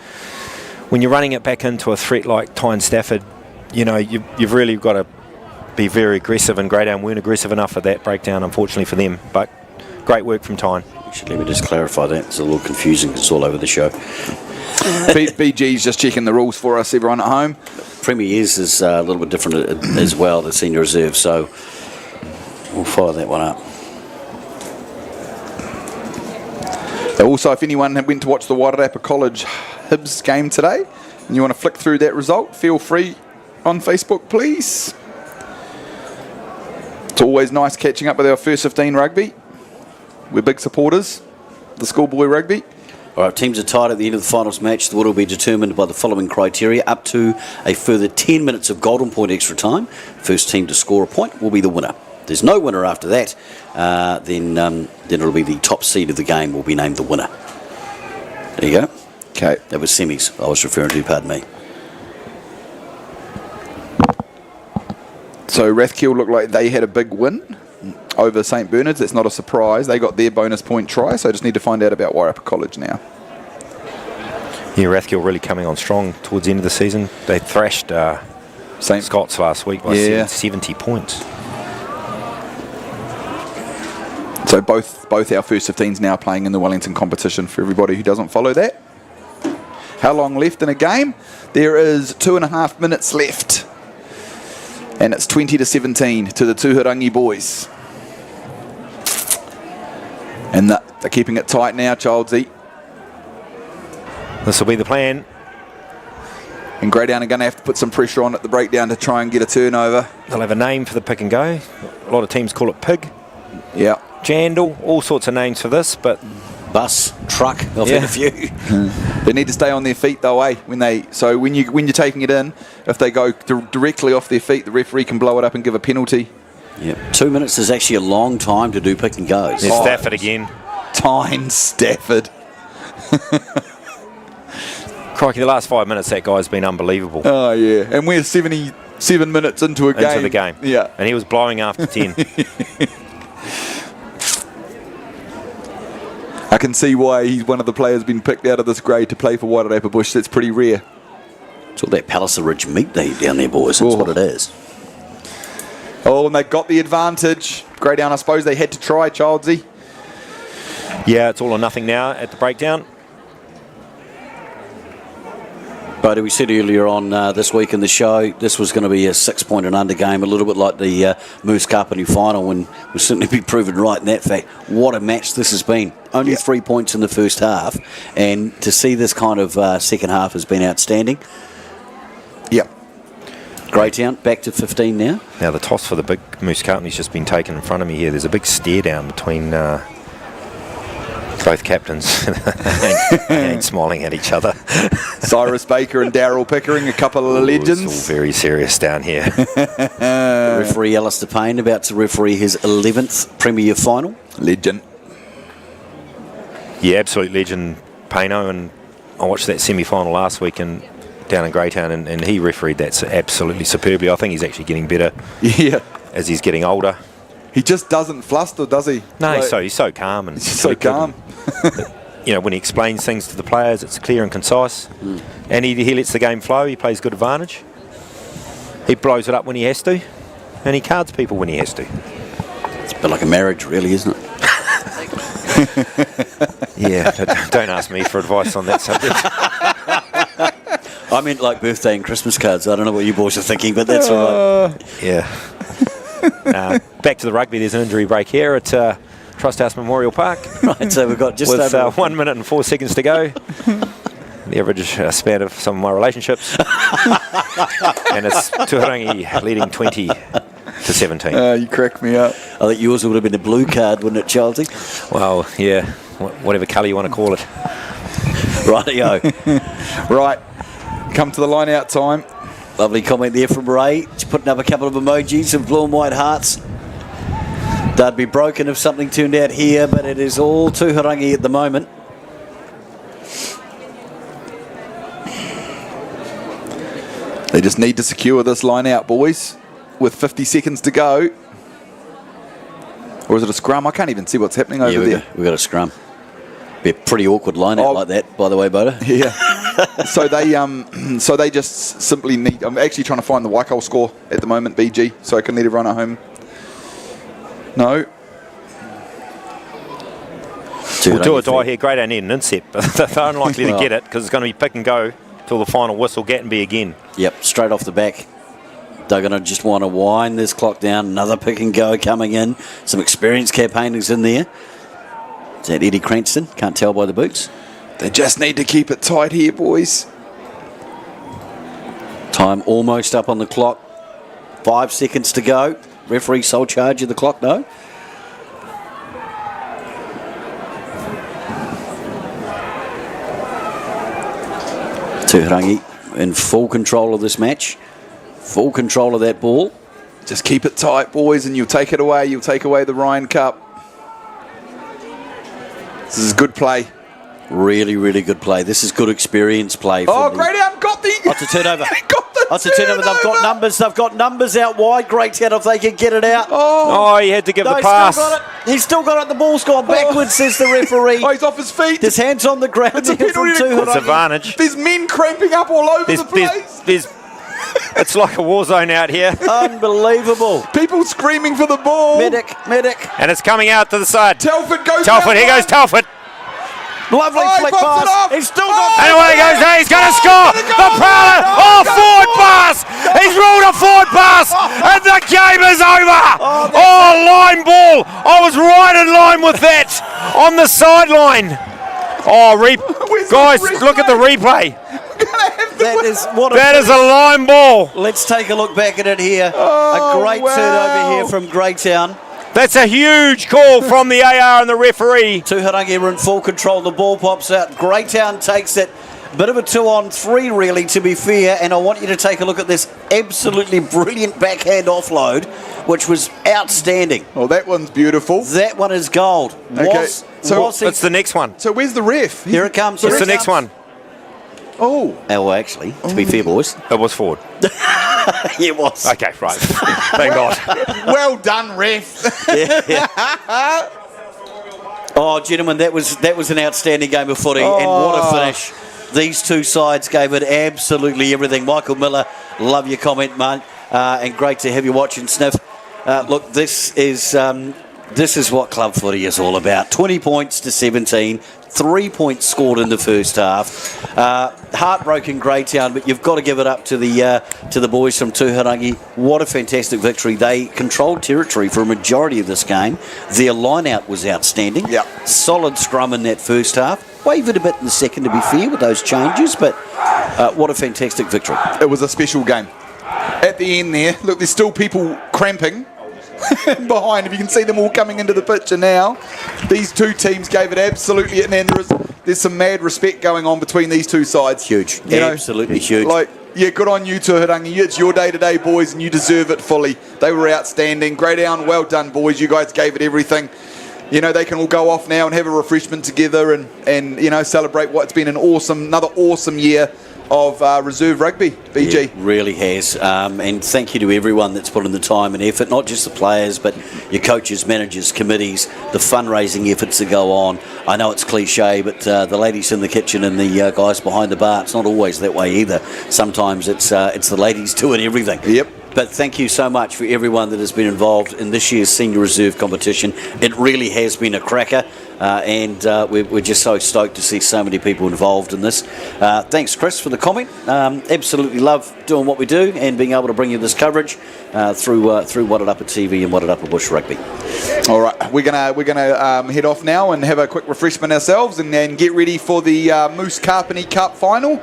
when you're running it back into a threat like Tyne Stafford, you know, you've really got to be very aggressive, and Greytown weren't aggressive enough at that breakdown, unfortunately for them. But great work from Tyne. Actually, let me just clarify that. It's a little confusing. It's all over the show. BG's just checking the rules for us, everyone at home. Premier Years is a little bit different as well, the senior reserve, so we'll follow that one up. Also, if anyone went to watch the Wairarapa College Hibs game today and you want to flick through that result, feel free on Facebook, please. It's always nice catching up with our first 15 rugby. We're big supporters of the schoolboy rugby. All right, teams are tied at the end of the finals match. The winner will be determined by the following criteria. Up to a further 10 minutes of golden point extra time. First team to score a point will be the winner. If there's no winner after that, then it'll be the top seed of the game will be named the winner. There you go. Okay. That was semis I was referring to, pardon me. So Rathkill looked like they had a big win over St Bernard's. That's not a surprise. They got their bonus point try, so I just need to find out about Wairarapa College now. Yeah, Rathkill really coming on strong towards the end of the season. They thrashed St Scott's last week by 70 points. So both our first 15s now playing in the Wellington competition for everybody who doesn't follow that. How long left in a game? There is 2.5 minutes left. And it's 20-17 to the Tuhirangi boys. And they're keeping it tight now, Childsy. This will be the plan. And Greytown are going to have to put some pressure on at the breakdown to try and get a turnover. They'll have a name for the pick and go. A lot of teams call it pig. Yeah. Jandal, all sorts of names for this, but... Bus, truck, I've had a few. They need to stay on their feet though, eh? When you're taking it in, if they go directly off their feet, the referee can blow it up and give a penalty. Yeah, 2 minutes is actually a long time to do pick and goes. There's Stafford again. Tyne Stafford. Crikey, the last 5 minutes, that guy's been unbelievable. Oh, yeah. And we're 77 minutes into a game. Into the game. Yeah. And he was blowing after 10. I can see why he's one of the players been picked out of this grade to play for Wairarapa Bush. That's pretty rare. It's all that Palliser Ridge meat they eat down there, boys. That's what it is. Oh, and they got the advantage. Greytown, I suppose they had to try, Childsy. Yeah, it's all or nothing now at the breakdown. But we said earlier on this week in the show, this was going to be a 6-point and under game, a little bit like the Moose Kapanu final, and we'll certainly be proven right in that fact. What a match this has been. Only 3 points in the first half, and to see this kind of second half has been outstanding. Yep. Greytown, back to 15 now. Now the toss for the big Moose Cartney's just been taken in front of me here. There's a big stare down between both captains. They ain't smiling at each other. Cyrus Baker and Daryl Pickering, a couple of legends. It's all very serious down here. Referee Alistair Payne about to referee his 11th Premier final. Legend. Yeah, absolute legend, Payno. And I watched that semi-final last week down in Greytown, and he refereed that absolutely superbly. I think he's actually getting better as he's getting older. He just doesn't fluster, does he? No, he's so calm and so calm. You know, when he explains things to the players, it's clear and concise. And he lets the game flow. He plays good advantage. He blows it up when he has to, and he cards people when he has to. It's a bit like a marriage, really, isn't it? Yeah, but don't ask me for advice on that subject. I meant like birthday and Christmas cards. I don't know what you boys are thinking, but that's all right. Yeah. Back to the rugby. There's an injury break here at Trust House Memorial Park. Right, so we've got just with 1 minute and 4 seconds to go. The average span of some of my relationships. And it's Tuharangi leading 20 to 17. You crack me up. I think yours would have been a blue card, wouldn't it, Charlesy? Well, yeah, whatever colour you want to call it. Rightio. Right, come to the line out time. Lovely comment there from Ray. Just putting up a couple of emojis of blue and white hearts. They'd be broken if something turned out here, but it is all Tuharangi at the moment. They just need to secure this line out, boys, with 50 seconds to go. Or is it a scrum? I can't even see what's happening over there. We've got a scrum. Be a pretty awkward line out like that, by the way, Boda. Yeah. so they just simply need. I'm actually trying to find the Waikato score at the moment, BG, so I can let everyone at home. No. We'll do or die here. Greytown need an incept, but they're unlikely to get it because it's going to be pick and go till the final whistle. Gattenby again. Yep, straight off the back. They're going to just want to wind this clock down. Another pick and go coming in. Some experienced campaigners in there. Is that Eddie Cranston? Can't tell by the boots. They just need to keep it tight here, boys. Time almost up on the clock. 5 seconds to go. Referee sole charge of the clock, no? Tuhirangi in full control of this match. Full control of that ball. Just keep it tight, boys, and you'll take it away. You'll take away the Ryan Cup. This is good play. Really, really good play. This is good experience play. Greytown got the... Oh, it's a turnover. got the That's a turnover. They've got numbers. They've got numbers out wide. Greytown if they can get it out. Oh, he had to give the pass. He's still got it. The ball's gone backwards, says the referee. Oh, he's off his feet. His hands on the ground. It's a penalty. It's advantage. There's men cramping up all over the place. It's like a war zone out here. Unbelievable. People screaming for the ball. Medic. And it's coming out to the side. Telford goes. Here goes Telford. Lovely flick pass. He's still got. And away goes. He's going to score. The Prowler. Forward pass. He's ruled a forward pass. And the game is over. Line ball. I was right in line with that on the sideline. Guys, look at the replay. That is a line ball. Let's take a look back at it here. A great turnover here from Greytown. That's a huge call from the AR and the referee. Tuharangi are in full control. The ball pops out. Greytown takes it. Bit of a 2-on-3, really, to be fair. And I want you to take a look at this absolutely brilliant backhand offload, which was outstanding. Oh, that one's beautiful. That one is gold. Okay, it's the next one. So where's the ref? Here it comes. It's the next one. Oh. Well, actually, to be fair, boys. It was forward. It was. Okay, right. Thank God. Well done, ref. Yeah. Oh, gentlemen, that was an outstanding game of footy, and what a finish. These two sides gave it absolutely everything. Michael Miller, love your comment, mate, and great to have you watching, Sniff. Look, this is what club footy is all about. 20 points to 17. 3 points scored in the first half. Heartbroken Greytown, but you've got to give it up to the boys from Tuharangi. What a fantastic victory. They controlled territory for a majority of this game. Their line-out was outstanding. Yep. Solid scrum in that first half. Wavered a bit in the second, to be fair, with those changes, but what a fantastic victory. It was a special game. At the end there, look, there's still people cramping behind. If you can see them all coming into the picture now, these two teams gave it absolutely, and then there's some mad respect going on between these two sides. Huge, absolutely huge. Good on you, Tuhirangi. It's your day today, boys, and you deserve it fully. They were outstanding. Greytown, well done, boys. You guys gave it everything. They can all go off now and have a refreshment together and celebrate what's been another awesome year of reserve rugby, BG. It really has, and thank you to everyone that's put in the time and effort, not just the players, but your coaches, managers, committees, the fundraising efforts that go on. I know it's cliche, but the ladies in the kitchen and the guys behind the bar, it's not always that way either. Sometimes it's the ladies doing everything. Yep. But thank you so much for everyone that has been involved in this year's senior reserve competition. It really has been a cracker, and we're just so stoked to see so many people involved in this. Thanks, Chris, for the comment. Absolutely love doing what we do and being able to bring you this coverage. through Wairarapa TV and Wairarapa Bush Rugby. All right, we're gonna head off now and have a quick refreshment ourselves, and then get ready for the Moose Carpenny Cup final.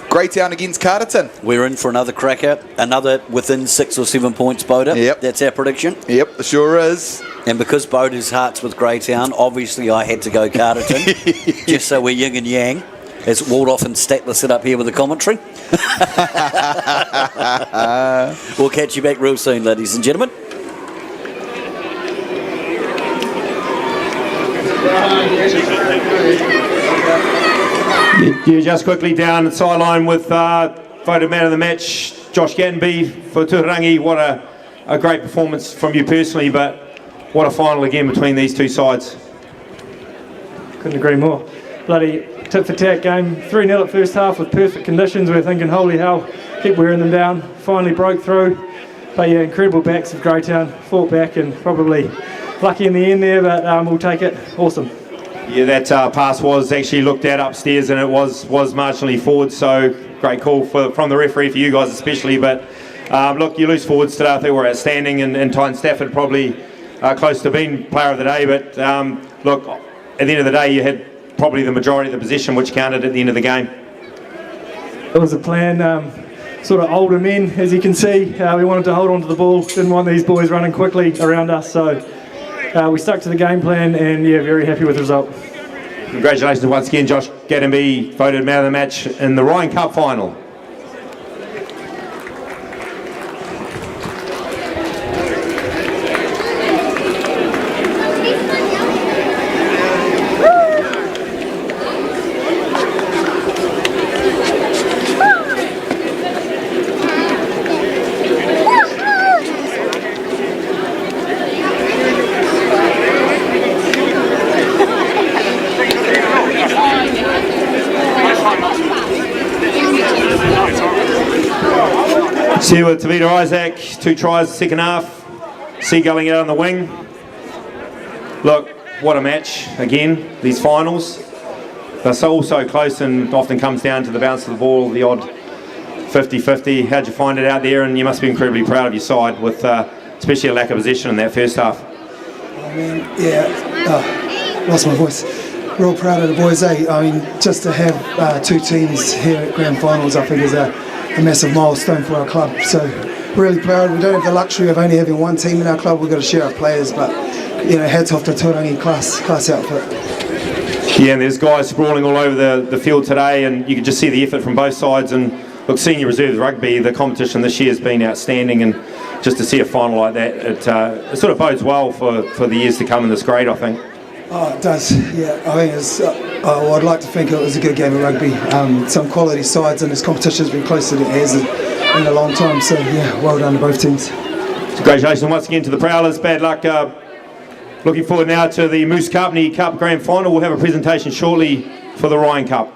Greytown against Carterton. We're in for another cracker, another within 6 or 7 points, Boda. Yep. That's our prediction. Yep, sure is. And because Boda's heart's with Greytown, obviously I had to go Carterton, just so we're yin and yang, as Waldorf and Statler sit up here with the commentary. We'll catch you back real soon, ladies and gentlemen. Yeah, just quickly down the sideline with voted man of the match, Josh Gattenby for Tuhirangi. What a great performance from you personally, but what a final again between these two sides. Couldn't agree more. Bloody tit for tat game, 3-0 at first half with perfect conditions. We're thinking, holy hell, keep wearing them down. Finally broke through. But yeah, incredible backs of Greytown. Fought back and probably lucky in the end there, but we'll take it. Awesome. Yeah, that pass was actually looked at upstairs and it was marginally forward, so great call from the referee for you guys especially. But look, you lose forwards today. I think we're outstanding, and Tyne Stafford probably close to being player of the day. But look, at the end of the day, you had probably the majority of the possession, which counted at the end of the game. It was a plan, sort of older men, as you can see. We wanted to hold on to the ball, didn't want these boys running quickly around us, so we stuck to the game plan, and yeah, very happy with the result. Congratulations once again, Josh Gattenby, voted man of the match in the Ryan Cup final. See with Tavita Isaac, 2 tries second half. Seagulling out on the wing. Look, what a match again, these finals. They're so close, and often comes down to the bounce of the ball, the odd 50-50. How'd you find it out there? And you must be incredibly proud of your side with especially a lack of possession in that first half. I mean, yeah, lost my voice. Real proud of the boys, eh? I mean, just to have 2 teams here at grand finals, I think is a massive milestone for our club. So really proud. We don't have the luxury of only having one team in our club. We've got to share our players, but you know, hats off to Tuharangi, class outfit. Yeah, and there's guys sprawling all over the field today, and you can just see the effort from both sides. And look, senior reserves rugby, the competition this year has been outstanding, and just to see a final like that, it sort of bodes well for the years to come in this grade, I think. Oh, it does, yeah. I think it's, I'd like to think it was a good game of rugby. Some quality sides, and this competition has been closer than it has in a long time. So, yeah, well done to both teams. Congratulations once again to the Prowlers. Bad luck. Looking forward now to the Moose Carpenny Cup Grand Final. We'll have a presentation shortly for the Ryan Cup.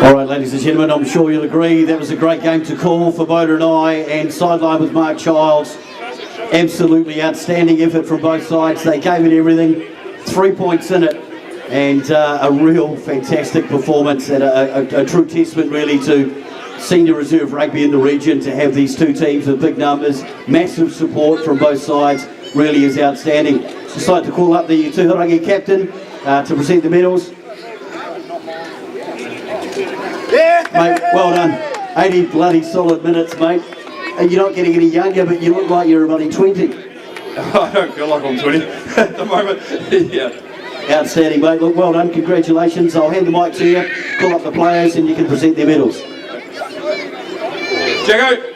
All right, ladies and gentlemen, I'm sure you'll agree that was a great game to call for Boda and I, and sideline with Mark Childs. Absolutely outstanding effort from both sides. They gave it everything, 3 points in it, and a real fantastic performance, and a true testament really to senior reserve rugby in the region. To have these 2 teams with big numbers, massive support from both sides, really is outstanding. Just like to call up the Tuharangi captain to present the medals. Mate, well done. 80 bloody solid minutes, mate. And you're not getting any younger, but you look like you're bloody 20. I don't feel like I'm 20 at the moment. Yeah. Outstanding, mate. Look, well done. Congratulations. I'll hand the mic to you, call up the players, and you can present their medals. Jago.